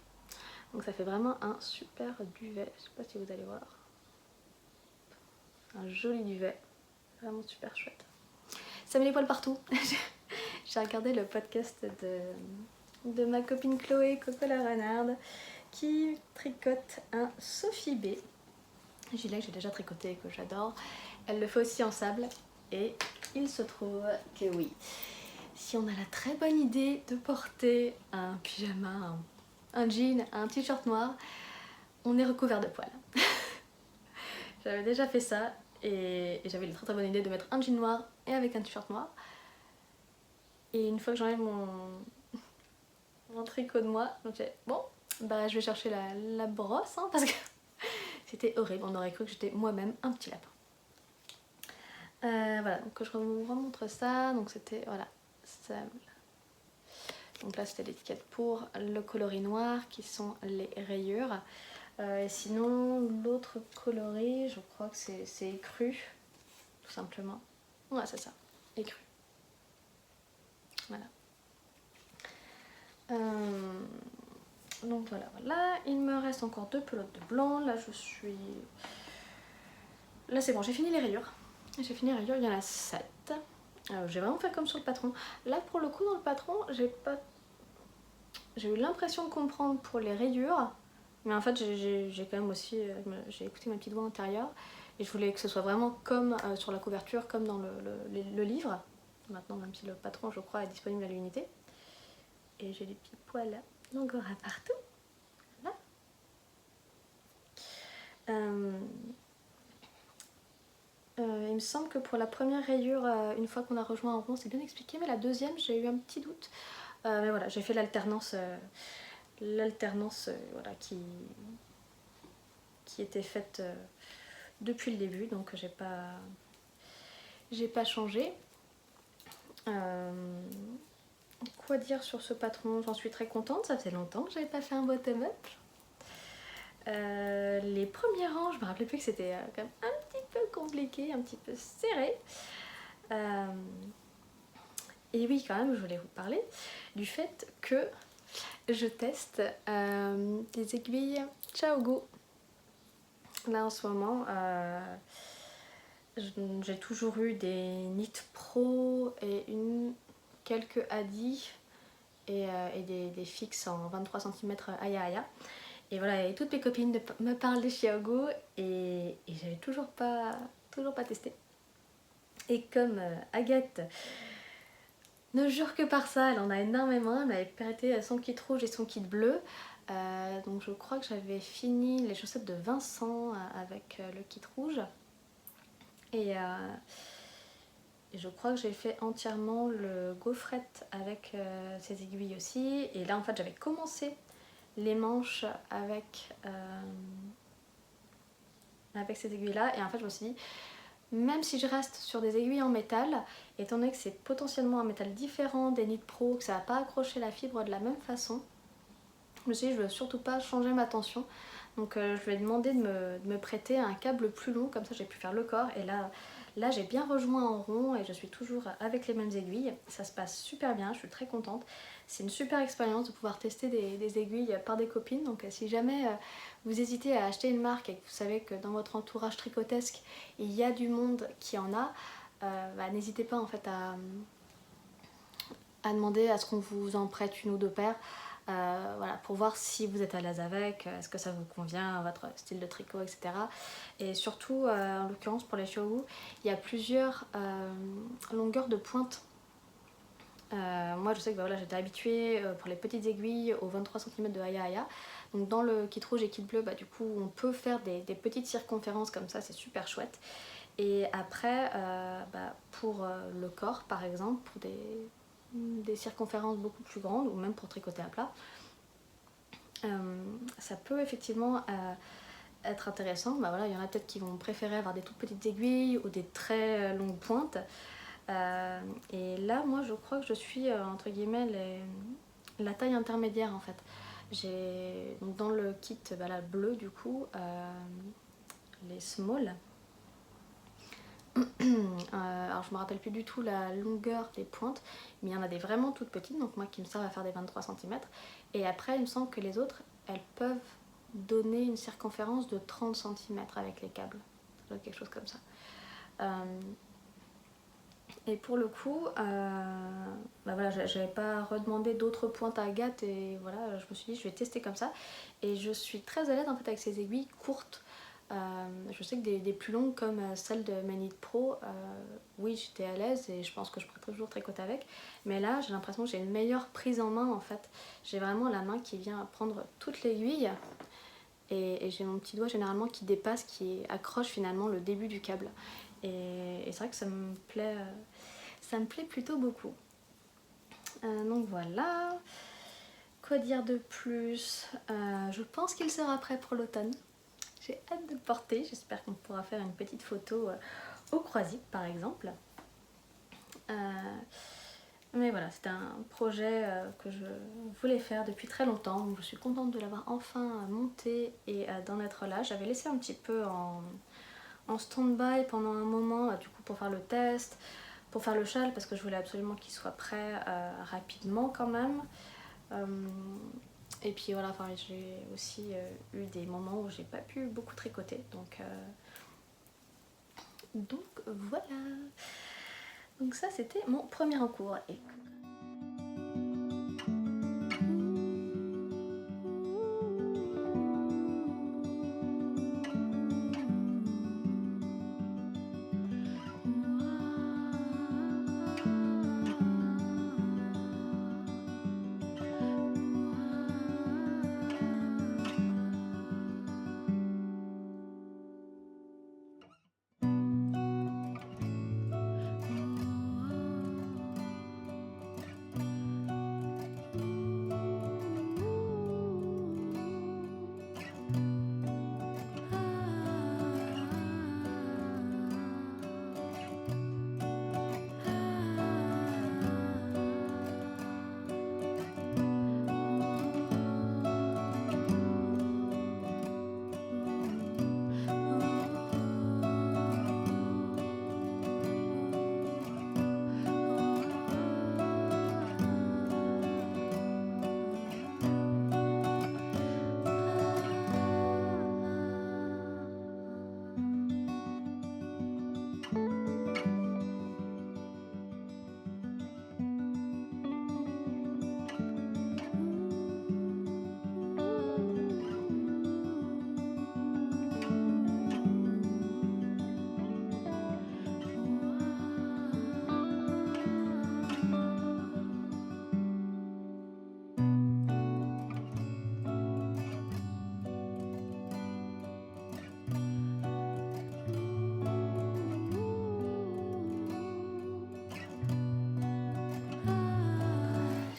Donc ça fait vraiment un super duvet. Je sais pas si vous allez voir. Un joli duvet, vraiment super chouette. Ça met les poils partout. J'ai regardé le podcast de ma copine Chloé, Coco la renarde, qui tricote un Sophie B. Gilet que j'ai déjà tricoté et que j'adore. Elle le fait aussi en sable et il se trouve que oui, si on a la très bonne idée de porter un pyjama, un jean, un t-shirt noir, on est recouvert de poils. J'avais déjà fait ça et j'avais la très bonne idée de mettre un jean noir et avec un t-shirt noir. Et une fois que j'enlève mon tricot de moi, donc j'ai bon, bah je vais chercher la brosse hein, parce que c'était horrible, on aurait cru que j'étais moi-même un petit lapin. Voilà, donc je vous remontre ça, donc c'était, voilà, ça. Donc là c'était l'étiquette pour le coloris noir qui sont les rayures. Et sinon l'autre coloris, je crois que c'est écru, tout simplement. Ouais c'est ça, écru. Voilà. Donc voilà, il me reste encore 2 pelotes de blanc, là je suis... Là c'est bon, j'ai fini les rayures. J'ai fini les rayures, il y en a 7. J'ai vraiment fait comme sur le patron. Là pour le coup dans le patron, j'ai eu l'impression de comprendre pour les rayures, mais en fait j'ai quand même aussi, j'ai écouté ma petite voix intérieure et je voulais que ce soit vraiment comme sur la couverture, comme dans le livre. Maintenant même si le patron je crois est disponible à l'unité. Et j'ai des petits poils d'angora partout. Voilà. Il me semble que pour la première rayure, une fois qu'on a rejoint en rond, c'est bien expliqué, mais la deuxième, j'ai eu un petit doute. Mais voilà, j'ai fait l'alternance voilà, qui était faite depuis le début, donc j'ai pas changé. Quoi dire sur ce patron? J'en suis très contente, ça faisait longtemps que j'avais pas fait un bottom-up. Les premiers rangs, je me rappelais plus que c'était quand même un petit peu compliqué, un petit peu serré. Et oui, quand même, je voulais vous parler du fait que je teste des aiguilles Xiaogu. Là en ce moment, j'ai toujours eu des Knit Pro et quelques Adi et des fixes en 23 cm Aya Aya. Et voilà, et toutes mes copines me parlent des Xiaogu et j'avais toujours pas testé. Et comme Agathe ne jure que par ça, elle en a énormément, elle m'avait prêté son kit rouge et son kit bleu. Donc je crois que j'avais fini les chaussettes de Vincent avec le kit rouge. Et je crois que j'ai fait entièrement le gaufrette avec ces aiguilles aussi. Et là en fait j'avais commencé les manches avec ces aiguilles là et en fait je me suis dit même si je reste sur des aiguilles en métal, étant donné que c'est potentiellement un métal différent des Knit Pro, que ça va pas accrocher la fibre de la même façon, je me suis dit je veux surtout pas changer ma tension. Donc je lui ai demandé de me prêter un câble plus long, comme ça j'ai pu faire le corps. Et là j'ai bien rejoint en rond et je suis toujours avec les mêmes aiguilles. Ça se passe super bien, je suis très contente. C'est une super expérience de pouvoir tester des aiguilles par des copines. Donc si jamais vous hésitez à acheter une marque et que vous savez que dans votre entourage tricotesque il y a du monde qui en a, n'hésitez pas en fait à demander à ce qu'on vous en prête une ou deux paires. Voilà, pour voir si vous êtes à l'aise avec, est-ce que ça vous convient à votre style de tricot, etc. Et surtout, en l'occurrence pour les showu, il y a plusieurs longueurs de pointe. Moi je sais que voilà, j'étais habituée pour les petites aiguilles aux 23 cm de Aya Aya. Donc dans le kit rouge et kit bleu, du coup on peut faire des petites circonférences comme ça, c'est super chouette. Et après, pour le corps par exemple, pour des circonférences beaucoup plus grandes ou même pour tricoter à plat, ça peut effectivement être intéressant. Voilà, il y en a peut-être qui vont préférer avoir des toutes petites aiguilles ou des très longues pointes. Et là, moi, je crois que je suis entre guillemets la taille intermédiaire en fait. J'ai donc dans le kit bleu du coup les small. Alors je me rappelle plus du tout la longueur des pointes, mais il y en a des vraiment toutes petites, donc moi qui me servent à faire des 23 cm. Et après il me semble que les autres, elles peuvent donner une circonférence de 30 cm avec les câbles, quelque chose comme ça. Et pour le coup, voilà, j'avais pas redemandé d'autres pointes à Agathe et voilà, je me suis dit je vais tester comme ça. Et je suis très à l'aise en fait avec ces aiguilles courtes. Je sais que des plus longues comme celle de Manit Pro, oui j'étais à l'aise et je pense que je pourrais toujours tricoter avec. Mais là j'ai l'impression que j'ai une meilleure prise en main en fait. J'ai vraiment la main qui vient prendre toute l'aiguille et j'ai mon petit doigt généralement qui dépasse, qui accroche finalement le début du câble. Et c'est vrai que ça me plaît plutôt beaucoup. Donc voilà. Quoi dire de plus? Je pense qu'il sera prêt pour l'automne. J'ai hâte de le porter, j'espère qu'on pourra faire une petite photo au croisic par exemple. Mais voilà, c'était un projet que je voulais faire depuis très longtemps, donc je suis contente de l'avoir enfin monté et d'en être là. J'avais laissé un petit peu en stand-by pendant un moment du coup pour faire le test, pour faire le châle parce que je voulais absolument qu'il soit prêt rapidement quand même. Et puis voilà, j'ai aussi eu des moments où j'ai pas pu beaucoup tricoter, donc voilà. Donc ça c'était mon premier en cours.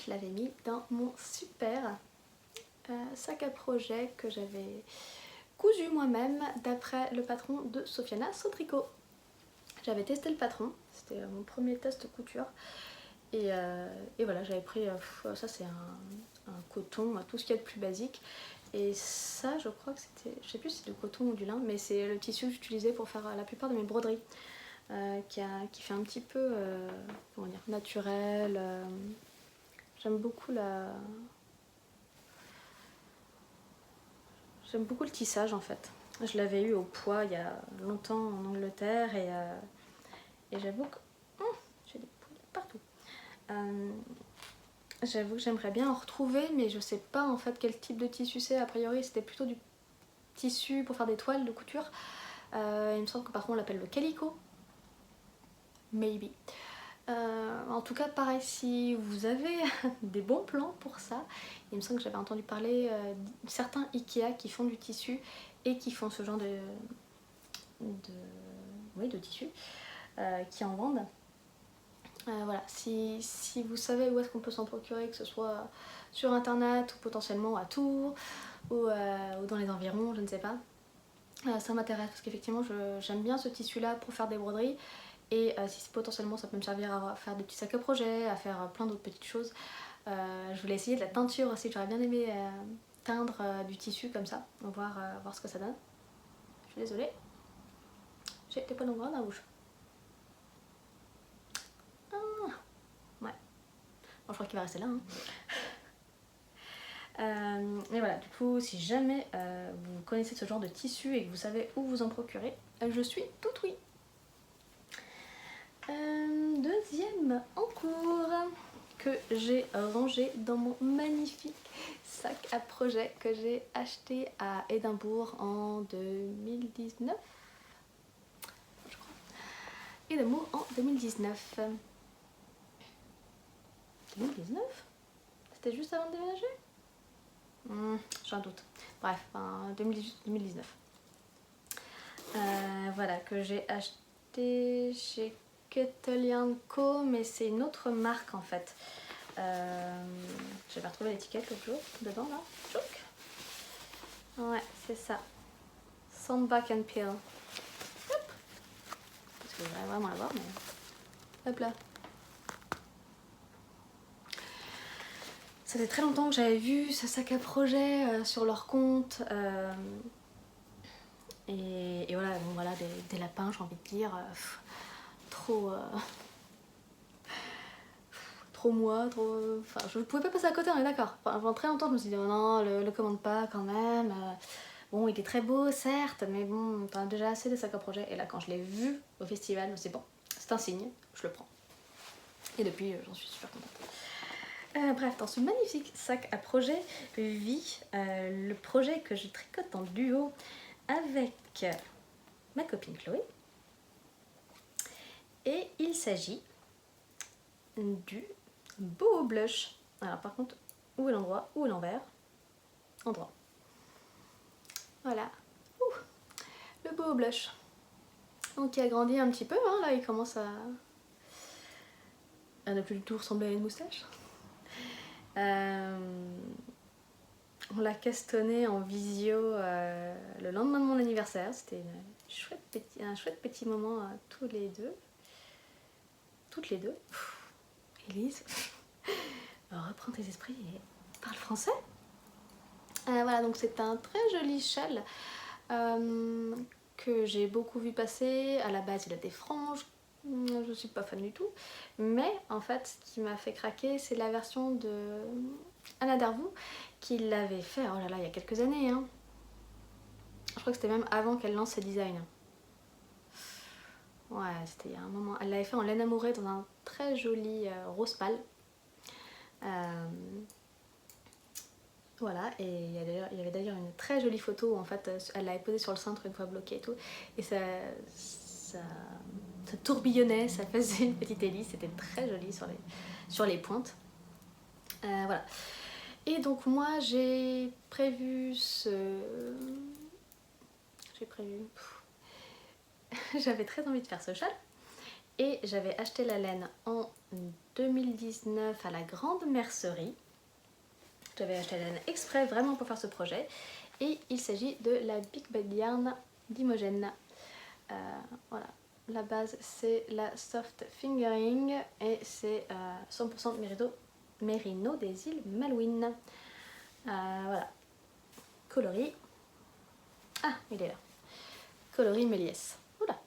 Je l'avais mis dans mon super sac à projet que j'avais cousu moi-même d'après le patron de Sofiana Sautricot. J'avais testé le patron, c'était mon premier test couture Et voilà, j'avais pris, ça c'est un coton, tout ce qu'il y a de plus basique. Et ça, je crois que c'était, je sais plus si c'est du coton ou du lin, mais c'est le tissu que j'utilisais pour faire la plupart de mes broderies. Qui fait un petit peu, comment dire, naturel. J'aime beaucoup J'aime beaucoup le tissage en fait. Je l'avais eu au poids il y a longtemps en Angleterre et j'avoue que... j'ai des poules partout. J'avoue que j'aimerais bien en retrouver, mais je sais pas en fait quel type de tissu c'est. A priori c'était plutôt du tissu pour faire des toiles de couture. Il me semble que par contre on l'appelle le calico. Maybe. En tout cas pareil, si vous avez des bons plans pour ça, il me semble que j'avais entendu parler de certains Ikea qui font du tissu et qui font ce genre de tissu, qui en vendent. Voilà, si vous savez où est-ce qu'on peut s'en procurer, que ce soit sur internet ou potentiellement à Tours ou dans les environs, je ne sais pas, ça m'intéresse parce qu'effectivement j'aime bien ce tissu là pour faire des broderies. Et si potentiellement ça peut me servir à faire des petits sacs à projet, à faire plein d'autres petites choses. Je voulais essayer de la teinture aussi, j'aurais bien aimé teindre du tissu comme ça, voir ce que ça donne. Je suis désolée, j'ai des poils noirs dans la bouche. Ah, ouais, bon, je crois qu'il va rester là. Et voilà, du coup, si jamais vous connaissez ce genre de tissu et que vous savez où vous en procurer, je suis toute oui. Deuxième en cours que j'ai rangé dans mon magnifique sac à projet que j'ai acheté à Édimbourg en 2019, je crois. Édimbourg en 2019. 2019 ? C'était juste avant de déménager ? J'ai un doute. Bref, 2018-2019. Voilà, que j'ai acheté chez Kettle & Co, mais c'est une autre marque en fait. J'avais retrouvé l'étiquette l'autre jour, dedans là. Tchouk. Ouais, c'est ça. Sandbach and Peel. Hop. Parce que je voudrais vraiment l'avoir, mais... Hop là. Ça fait très longtemps que j'avais vu ce sac à projet sur leur compte. Et voilà, bon, voilà des lapins, j'ai envie de dire. Trop moi, enfin je ne pouvais pas passer à côté, on est d'accord. Enfin, pendant très longtemps je me suis dit oh non, le commande pas quand même. Bon, il est très beau certes, mais bon, t'en as déjà assez de sacs à projet. Et là quand je l'ai vu au festival, je me suis dit bon, c'est un signe, je le prends. Et depuis j'en suis super contente. Bref, dans ce magnifique sac à projet vit le projet que je tricote en duo avec ma copine Chloé. Et il s'agit du beau blush. Alors par contre, où est l'endroit? Où est l'envers? Endroit. Voilà. Le beau blush. Donc il a grandi un petit peu, hein. Là il commence à ne plus du tout ressembler à une moustache. On l'a castonné en visio le lendemain de mon anniversaire. C'était un chouette petit moment tous les deux. Toutes les deux. Élise, reprends tes esprits et parle français. Voilà, donc c'est un très joli châle que j'ai beaucoup vu passer. À la base il a des franges, je suis pas fan du tout, mais en fait ce qui m'a fait craquer c'est la version de Anna Darvou qui l'avait fait, oh là là, il y a quelques années, hein. Je crois que c'était même avant qu'elle lance ses designs. Ouais, c'était il y a un moment. Elle l'avait fait en laine amourée dans un très joli rose pâle. Voilà, et il y avait d'ailleurs une très jolie photo où en fait elle l'avait posée sur le cintre une fois bloquée et tout, et ça tourbillonnait, ça faisait une petite hélice, c'était très joli sur les pointes. Voilà. Et donc moi j'ai prévu j'avais très envie de faire ce châle, et j'avais acheté la laine en 2019 à la Grande Mercerie. J'avais acheté la laine exprès vraiment pour faire ce projet, et il s'agit de la Big Bad Yarn d'Imogen. Voilà, la base c'est la Soft Fingering et c'est 100% Mérino des îles Malouines. Voilà, coloris. Ah, il est là. Coloris Méliès. Oula.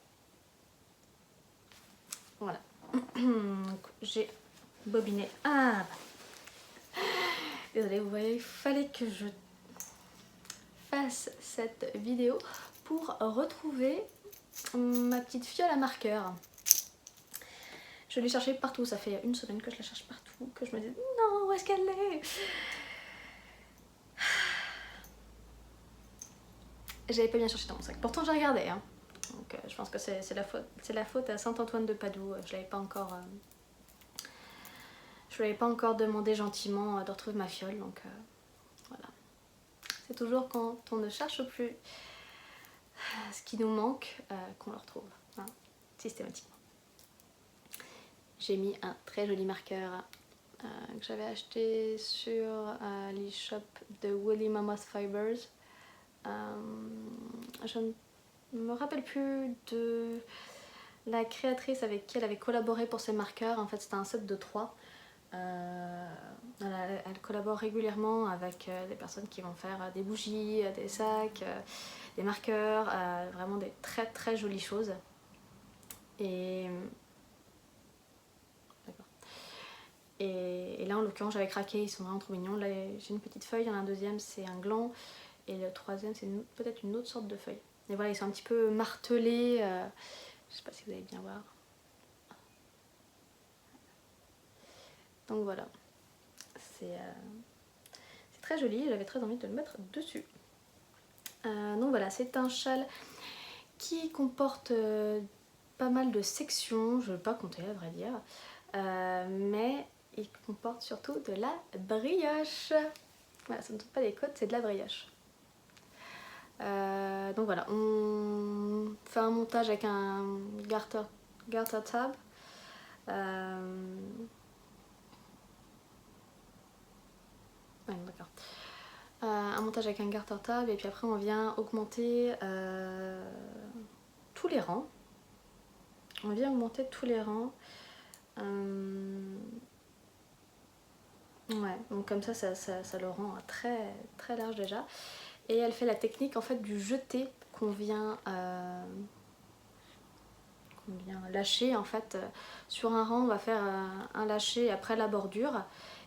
Voilà. J'ai bobiné. Ah, désolée, vous voyez, il fallait que je fasse cette vidéo pour retrouver ma petite fiole à marqueur. Je l'ai cherchée partout, ça fait une semaine que je la cherche partout, que je me dis non, où est-ce qu'elle est? J'avais pas bien cherché dans mon sac, pourtant j'ai regardé, hein. Donc je pense que c'est la faute à Saint-Antoine de Padoue, je l'avais pas encore... je lui avais pas encore demandé gentiment de retrouver ma fiole, donc voilà. C'est toujours quand on ne cherche plus ce qui nous manque qu'on le retrouve, hein, systématiquement. J'ai mis un très joli marqueur que j'avais acheté sur l'e-shop de Woolly Mammoth Fibers. Je ne me rappelle plus de la créatrice avec qui elle avait collaboré pour ces marqueurs. En fait, c'était un set de 3. Elle collabore régulièrement avec des personnes qui vont faire des bougies, des sacs, des marqueurs, vraiment des très très jolies choses. Et là en l'occurrence j'avais craqué, ils sont vraiment trop mignons. Là j'ai une petite feuille, un deuxième c'est un gland et le troisième c'est peut-être une autre sorte de feuille. Et voilà, ils sont un petit peu martelés, je sais pas si vous allez bien voir. Donc voilà, c'est très joli, j'avais très envie de le mettre dessus. Donc voilà, c'est un châle qui comporte pas mal de sections, je ne vais pas compter à vrai dire, mais il comporte surtout de la brioche. Voilà, ça ne sont pas des côtes, c'est de la brioche. Donc voilà, on fait un montage avec un garter tab. Ouais, d'accord. Un montage avec un garter tab et puis après on vient augmenter tous les rangs. On vient augmenter tous les rangs. Ouais, donc comme ça le rend très très large déjà. Et elle fait la technique en fait du jeté qu'on vient lâcher en fait. Sur un rang on va faire un lâcher après la bordure.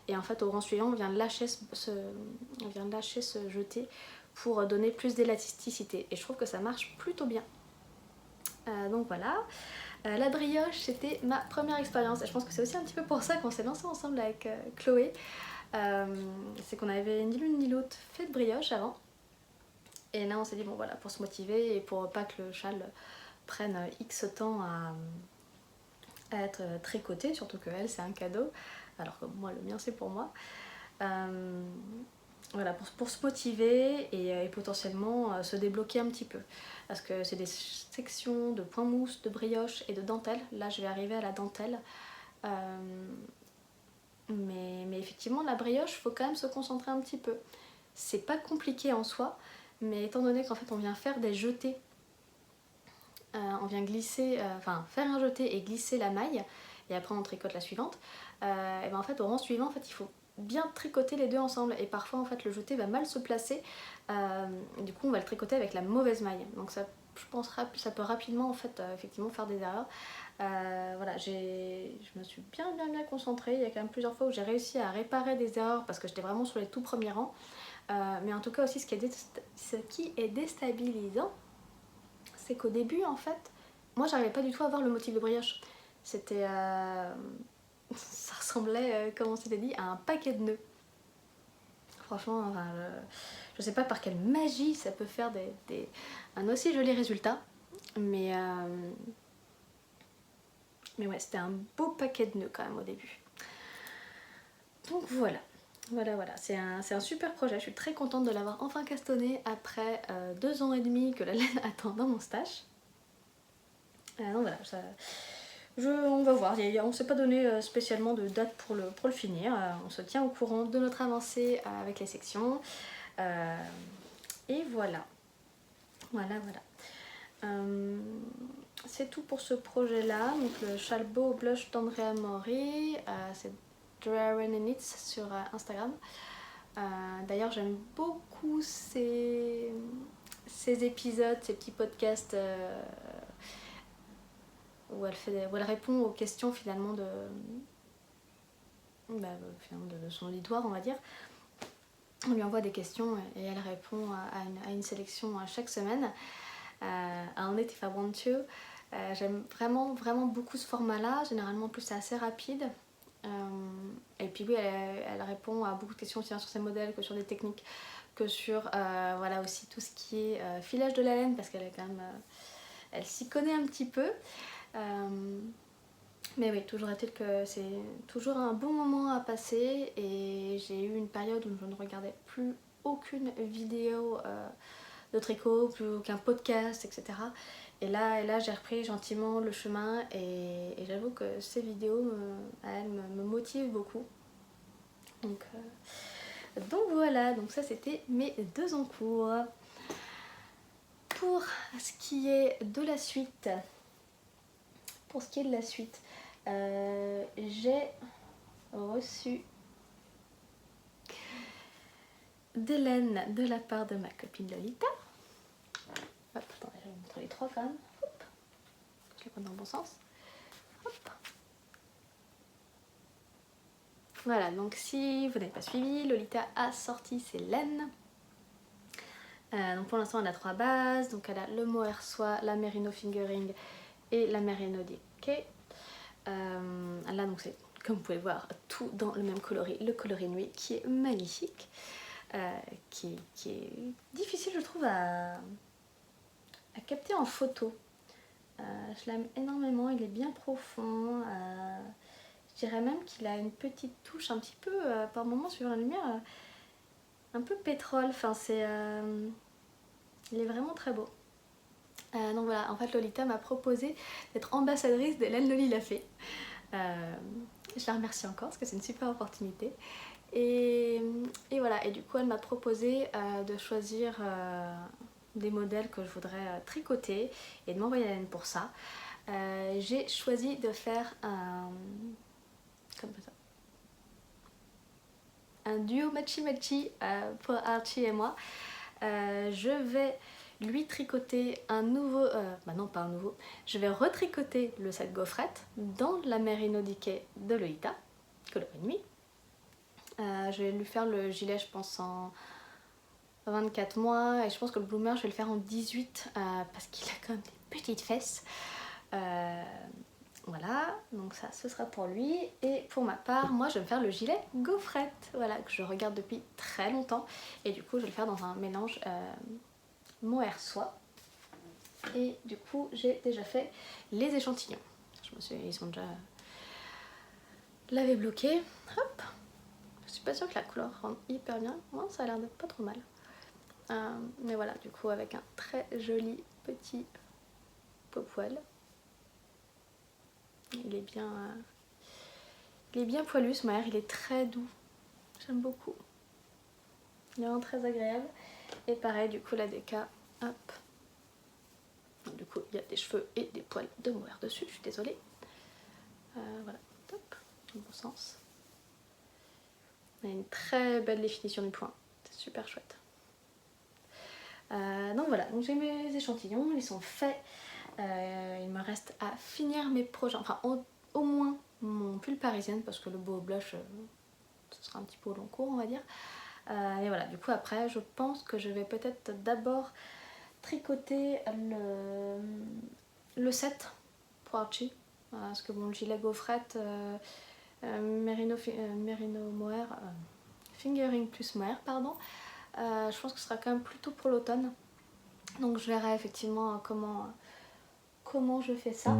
Et en fait au rang suivant on vient lâcher ce jeté pour donner plus d'élasticité. Et je trouve que ça marche plutôt bien. Donc voilà. La brioche c'était ma première expérience et je pense que c'est aussi un petit peu pour ça qu'on s'est lancé ensemble avec Chloé. C'est qu'on avait ni l'une ni l'autre fait de brioche avant. Et là on s'est dit bon voilà, pour se motiver et pour pas que le châle prenne X temps à être tricoté, surtout que elle c'est un cadeau, alors que moi le mien c'est pour moi. Voilà, pour se motiver et potentiellement se débloquer un petit peu. Parce que c'est des sections de point mousse, de brioche et de dentelle. Là je vais arriver à la dentelle. Mais effectivement la brioche, il faut quand même se concentrer un petit peu. C'est pas compliqué en soi, mais étant donné qu'en fait on vient faire des jetés, on vient glisser, faire un jeté et glisser la maille, et après on tricote la suivante, et ben en fait au rang suivant en fait, il faut bien tricoter les deux ensemble et parfois en fait le jeté va mal se placer, du coup on va le tricoter avec la mauvaise maille, donc ça, je pense ça peut rapidement en fait effectivement faire des erreurs. Voilà, je me suis bien concentrée, il y a quand même plusieurs fois où j'ai réussi à réparer des erreurs parce que j'étais vraiment sur les tout premiers rangs, mais en tout cas aussi ce qui est déstabilisant, c'est qu'au début en fait, moi j'arrivais pas du tout à voir le motif de brioche. C'était... ça ressemblait, comme on s'était dit, à un paquet de nœuds. Franchement, enfin, je sais pas par quelle magie ça peut faire un aussi joli résultat. Mais ouais, c'était un beau paquet de nœuds quand même au début. Donc voilà. Voilà, c'est un super projet, je suis très contente de l'avoir enfin castonné après 2 ans et demi que la laine attend dans mon stash. Donc voilà, on va voir, on ne s'est pas donné spécialement de date pour le finir, on se tient au courant de notre avancée avec les sections. Et voilà. c'est tout pour ce projet-là. Donc le Chalbo Blush d'Andrea Mori, c'est Darren and It's sur Instagram. D'ailleurs, j'aime beaucoup ces épisodes, ces petits podcasts où elle répond aux questions finalement de son auditoire, on va dire. On lui envoie des questions et elle répond à une sélection chaque semaine. I'll Knit If I Want To. J'aime vraiment beaucoup ce format-là. Généralement, en plus, c'est assez rapide. Et puis oui, elle répond à beaucoup de questions aussi, hein, sur ses modèles, que sur des techniques, que sur voilà, aussi tout ce qui est filage de la laine, parce qu'elle est quand même, elle s'y connaît un petit peu. Mais oui, toujours est-il que c'est toujours un bon moment à passer, et j'ai eu une période où je ne regardais plus aucune vidéo de tricot, plus aucun podcast, etc. Et là j'ai repris gentiment le chemin, et j'avoue que ces vidéos me motivent beaucoup. Donc voilà, donc ça c'était mes 2 en cours. Pour ce qui est de la suite, j'ai reçu des laines de la part de ma copine Lolita. Hop, attendez, je vais vous montrer les 3 quand même. Hop, je les prends dans le bon sens. Hop. Voilà, donc si vous n'avez pas suivi, Lolita a sorti ses laines. Donc pour l'instant elle a 3 bases, donc elle a le mohair soie, la merino fingering et la merino decay. Là donc c'est, comme vous pouvez voir, tout dans le même coloris, le coloris nuit qui est magnifique, qui est difficile je trouve à capter en photo. Je l'aime énormément, il est bien profond, je dirais même qu'il a une petite touche un petit peu, par moments suivant la lumière, un peu pétrole, enfin il est vraiment très beau. Donc voilà, en fait Lolita m'a proposé d'être ambassadrice des laines Loli l'a fait. Je la remercie encore parce que c'est une super opportunité. Et voilà, et du coup elle m'a proposé de choisir des modèles que je voudrais tricoter et de m'envoyer la laine pour ça. J'ai choisi de faire un duo matchy-matchy pour Archie et moi. Je vais lui tricoter un nouveau, non pas un nouveau, je vais retricoter le set gaufrette dans la merino decay de Lolita, coloris nuit. Je vais lui faire le gilet je pense en 24 mois, et je pense que le bloomer je vais le faire en 18 parce qu'il a quand même des petites fesses. Voilà, donc ça ce sera pour lui, et pour ma part moi je vais me faire le gilet gaufrette, voilà, que je regarde depuis très longtemps, et du coup je vais le faire dans un mélange mohair soie. Et du coup j'ai déjà fait les échantillons, ils sont déjà lavés, bloqués. Hop, je suis pas sûre que la couleur rende hyper bien, moi ça a l'air d'être pas trop mal. Mais voilà, du coup avec un très joli petit pot-poil. Il est bien poilu ce mohair, il est très doux, j'aime beaucoup. Il est vraiment très agréable. Et pareil, du coup la déca, hop. Du coup il y a des cheveux et des poils de mohair dessus, je suis désolée. Voilà, top, dans le bon sens. On a une très belle définition du point, c'est super chouette. Donc voilà, donc j'ai mes échantillons, ils sont faits. Il me reste à finir mes projets, enfin au moins mon pull parisienne, parce que le beau blush ce sera un petit peu au long cours on va dire. Et voilà, du coup après je pense que je vais peut-être d'abord tricoter le set pour Archie, parce que bon, le gilet gaufrette merino mohair, fingering plus mohair pardon, je pense que ce sera quand même plutôt pour l'automne, donc je verrai effectivement comment je fais ça.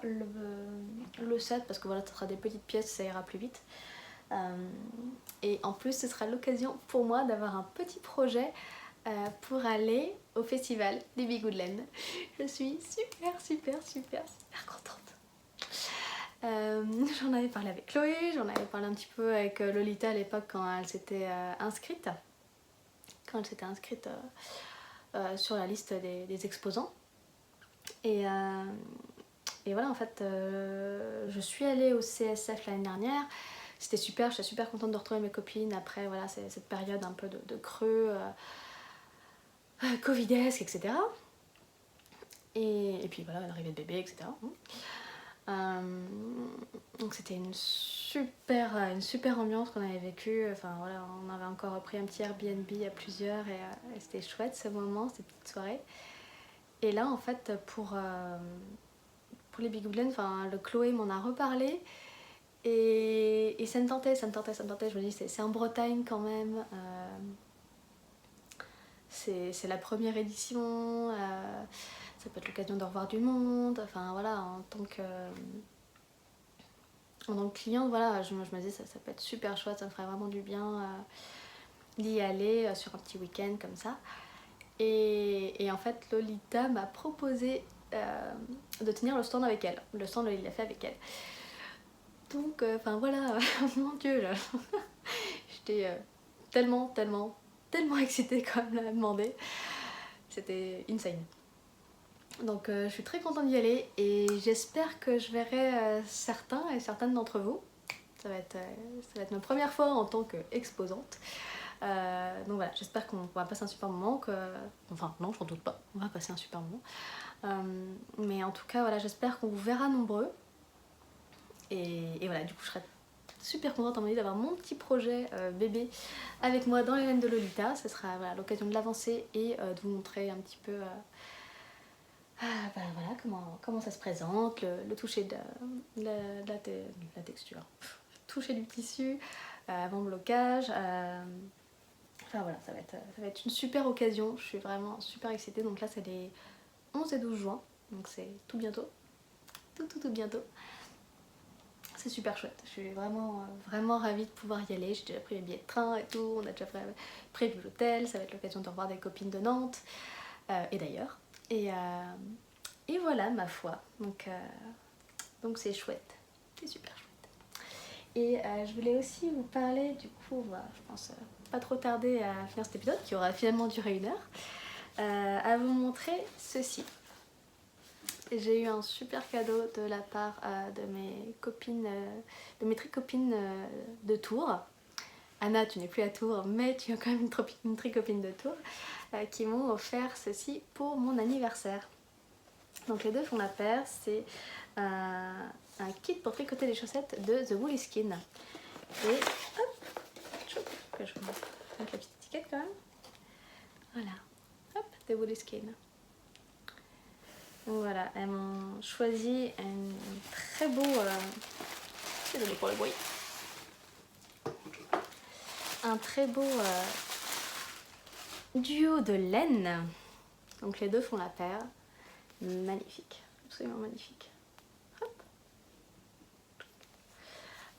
le set parce que voilà, ça sera des petites pièces, ça ira plus vite. Et en plus, ce sera l'occasion pour moi d'avoir un petit projet pour aller au festival des Bigoudland. Je suis super contente. J'en avais parlé avec Chloé, j'en avais parlé un petit peu avec Lolita à l'époque quand elle s'était inscrite. Quand elle s'était inscrite sur la liste des exposants. Et voilà, en fait, je suis allée au CSF l'année dernière. C'était super, j'étais super contente de retrouver mes copines après voilà, cette période un peu de creux, covidesque, etc. Et puis voilà, l'arrivée de bébé, etc. Donc c'était une super ambiance qu'on avait vécue. Enfin voilà, on avait encore pris un petit Airbnb à plusieurs et c'était chouette ce moment, cette petite soirée. Et là en fait pour les Bigoudland, enfin le Chloé m'en a reparlé et ça me tentait. Je me dis c'est en Bretagne quand même. C'est la première édition, ça peut être l'occasion de revoir du monde, enfin voilà, en tant que cliente, voilà, je me disais ça peut être super chouette, ça me ferait vraiment du bien d'y aller sur un petit week-end comme ça. Et en fait, Lolita m'a proposé de tenir le stand avec elle. Le stand, il l'a fait avec elle. Donc, enfin voilà, mon Dieu, là. J'étais tellement excitée quand elle me l'a demandé. C'était insane. Donc je suis très contente d'y aller et j'espère que je verrai certains et certaines d'entre vous. Ça va être ma première fois en tant qu'exposante. Donc voilà, j'espère qu'on va passer un super moment. Enfin non, j'en doute pas, on va passer un super moment. Mais en tout cas, voilà, j'espère qu'on vous verra nombreux. Et voilà, du coup je serai super contente à mon avis d'avoir mon petit projet bébé avec moi dans les laines de Lolita. Ce sera voilà, l'occasion de l'avancer et de vous montrer un petit peu voilà, comment ça se présente, le toucher de la texture, toucher du tissu avant blocage. Enfin voilà, ça va être une super occasion. Je suis vraiment super excitée. Donc là c'est les 11 et 12 juin, donc c'est tout bientôt, tout bientôt. C'est super chouette, je suis vraiment ravie de pouvoir y aller. J'ai déjà pris mes billets de train et tout, on a déjà prévu l'hôtel, ça va être l'occasion de revoir des copines de Nantes et d'ailleurs. Et voilà, ma foi, donc c'est chouette, c'est super chouette. Et je voulais aussi vous parler, du coup, je pense pas trop tarder à finir cet épisode qui aura finalement duré 1 heure, à vous montrer ceci. J'ai eu un super cadeau de la part de mes copines, de mes tricopines de Tours. Anna, tu n'es plus à Tours, mais tu as quand même une tricopine de Tours, qui m'ont offert ceci pour mon anniversaire. Donc les deux font la paire, c'est un kit pour tricoter les chaussettes de The Woolly Skin. Et hop, que je vous montre la petite étiquette quand même. Voilà, hop, The Woolly Skin. Donc voilà, elles m'ont choisi un très beau... Désolée pour le bruit. Un très beau duo de laine. Donc les deux font la paire. Magnifique, absolument magnifique. Hop.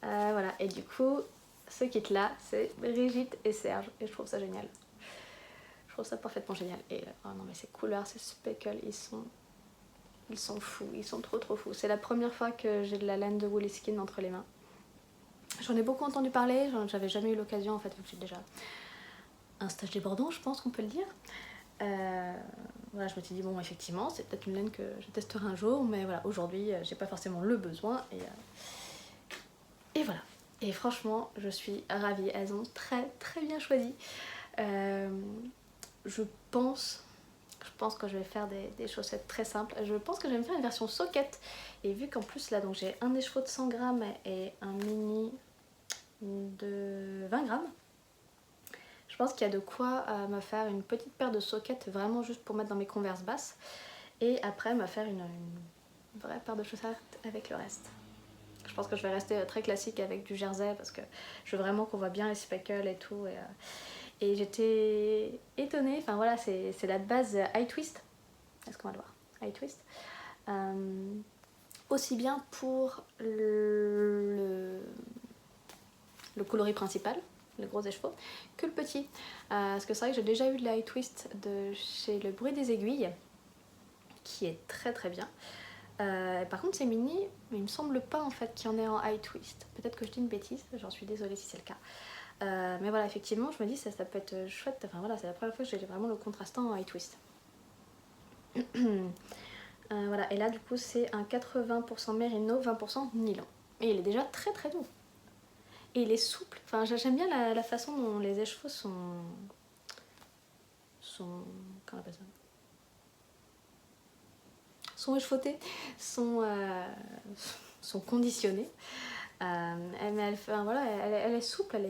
Voilà, et du coup, ce kit là, c'est Brigitte et Serge, et je trouve ça génial. Je trouve ça parfaitement génial. Et oh non, mais ces couleurs, ces speckles, ils sont fous, ils sont trop fous. C'est la première fois que j'ai de la laine de Woolly Skin entre les mains. J'en ai beaucoup entendu parler, j'avais jamais eu l'occasion en fait, vu que j'ai déjà un stage débordant, je pense qu'on peut le dire. Voilà, je me suis dit, bon, effectivement, c'est peut-être une laine que je testerai un jour, mais voilà, aujourd'hui, j'ai pas forcément le besoin, et voilà. Et franchement, je suis ravie, elles ont très bien choisi. Je pense que je vais faire des chaussettes très simples. Je pense que je vais me faire une version socket, et vu qu'en plus, là, donc j'ai un écheveau de 100 grammes et un mini de 20 grammes, je pense qu'il y a de quoi me faire une petite paire de sockets vraiment juste pour mettre dans mes Converse basses et après me faire une vraie paire de chaussettes avec le reste. Je pense que je vais rester très classique avec du jersey parce que je veux vraiment qu'on voit bien les speckles et tout. Et j'étais étonnée, enfin voilà, c'est la base High Twist. Est-ce qu'on va le voir? High Twist. aussi bien pour le coloris principal, le gros écheveau, que le petit. Parce que c'est vrai que j'ai déjà eu de la high twist de chez Le Bruit des Aiguilles, qui est très très bien. Par contre ces mini, il me semble pas en fait qu'il y en ait en high twist. Peut-être que je dis une bêtise, j'en suis désolée si c'est le cas. Mais voilà, effectivement, je me dis ça peut être chouette. Enfin voilà, c'est la première fois que j'ai vraiment le contrastant en high twist. Voilà, et là du coup c'est un 80% mérino, 20% nylon. Et il est déjà très très doux. Et il est souple. Enfin, j'aime bien la façon dont les écheveaux sont... Comment on appelle ça, sont écheveautés, sont conditionnés. Mais voilà, elle est souple, elle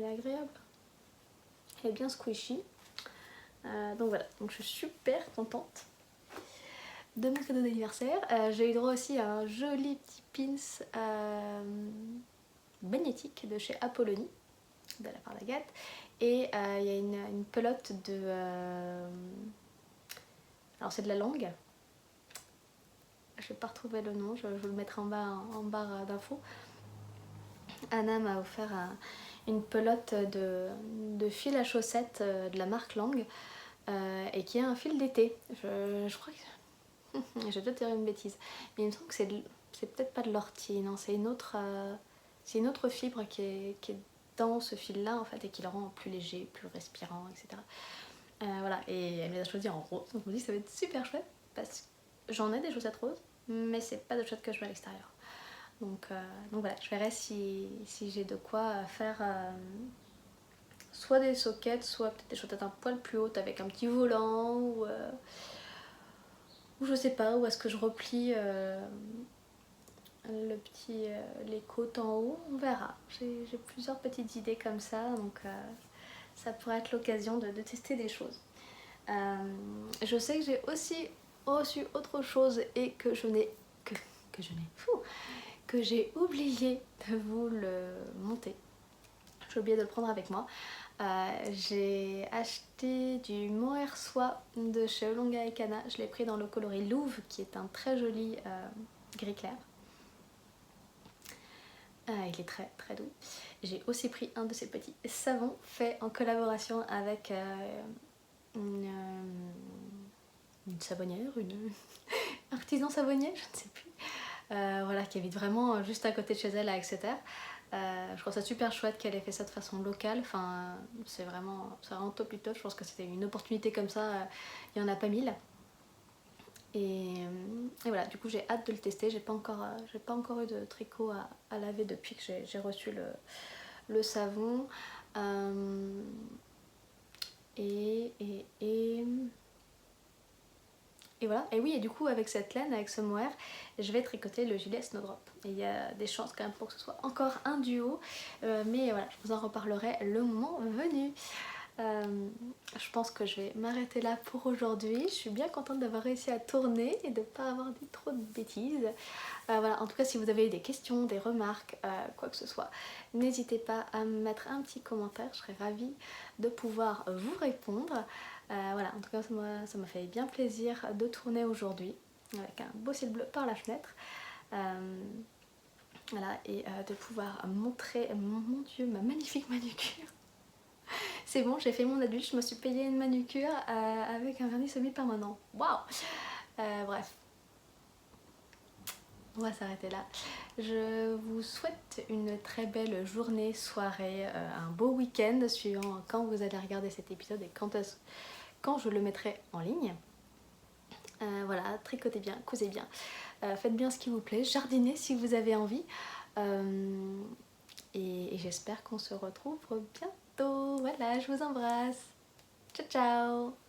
est agréable. Elle est bien squishy. Donc voilà, donc je suis super contente de mon cadeau d'anniversaire. J'ai eu droit aussi à un joli petit pins magnétique de chez Apollonie, de la part d'Agathe. Et il y a une pelote de... alors c'est de la langue. Je vais pas retrouver le nom, je vous le mettrai en barre d'infos. Anna m'a offert une pelote de fil à chaussettes de la marque Lang et qui a un fil d'été. Je crois que... je vais peut-être dire une bêtise, mais il me semble que c'est peut-être pas de l'ortie, non, c'est une autre fibre qui est dans ce fil-là en fait et qui le rend plus léger, plus respirant, etc. Voilà, et elle me les a choisis en rose, donc je me dis que ça va être super chouette parce que j'en ai des chaussettes roses, mais c'est pas de chaussettes que je mets à l'extérieur. Donc voilà, je verrai si j'ai de quoi faire soit des sockets, soit peut-être des chaussettes un poil plus hautes avec un petit volant ou je sais pas, où est-ce que je replie les côtes en haut, on verra. J'ai plusieurs petites idées comme ça, donc ça pourrait être l'occasion de tester des choses. Je sais que j'ai aussi reçu autre chose et que j'ai oublié de vous le monter. J'ai oublié de le prendre avec moi. J'ai acheté du mohair soie de chez Olonga Kana. Je l'ai pris dans le coloris Louve, qui est un très joli gris clair. Il est très très doux. J'ai aussi pris un de ces petits savons fait en collaboration avec une savonnière, une artisan savonnier, je ne sais plus. Voilà, qui habite vraiment juste à côté de chez elle à Exeter. Je trouve ça super chouette qu'elle ait fait ça de façon locale. Enfin, c'est vraiment top du top. Je pense que c'était une opportunité comme ça, il n'y en a pas mille. Et voilà, du coup j'ai hâte de le tester. J'ai pas encore eu de tricot à laver depuis que j'ai reçu le savon. Et voilà, et oui, et du coup avec cette laine, avec ce mohair, je vais tricoter le gilet Snowdrop. Et il y a des chances quand même pour que ce soit encore un duo, mais voilà, je vous en reparlerai le moment venu. Je pense que je vais m'arrêter là pour aujourd'hui. Je suis bien contente d'avoir réussi à tourner et de ne pas avoir dit trop de bêtises. Voilà, en tout cas si vous avez des questions, des remarques, quoi que ce soit, n'hésitez pas à me mettre un petit commentaire, je serais ravie de pouvoir vous répondre. Voilà, en tout cas ça m'a fait bien plaisir de tourner aujourd'hui avec un beau ciel bleu par la fenêtre. Voilà, et de pouvoir montrer, mon Dieu, ma magnifique manucure. C'est bon, j'ai fait mon adulte, je me suis payé une manucure avec un vernis semi-permanent. Waouh. Bref, on va s'arrêter là. Je vous souhaite une très belle journée, soirée, un beau week-end suivant quand vous allez regarder cet épisode et quand je le mettrai en ligne. Voilà, tricotez bien, cousez bien, faites bien ce qui vous plaît, jardinez si vous avez envie. Et j'espère qu'on se retrouve bientôt. Voilà, je vous embrasse. Ciao, ciao.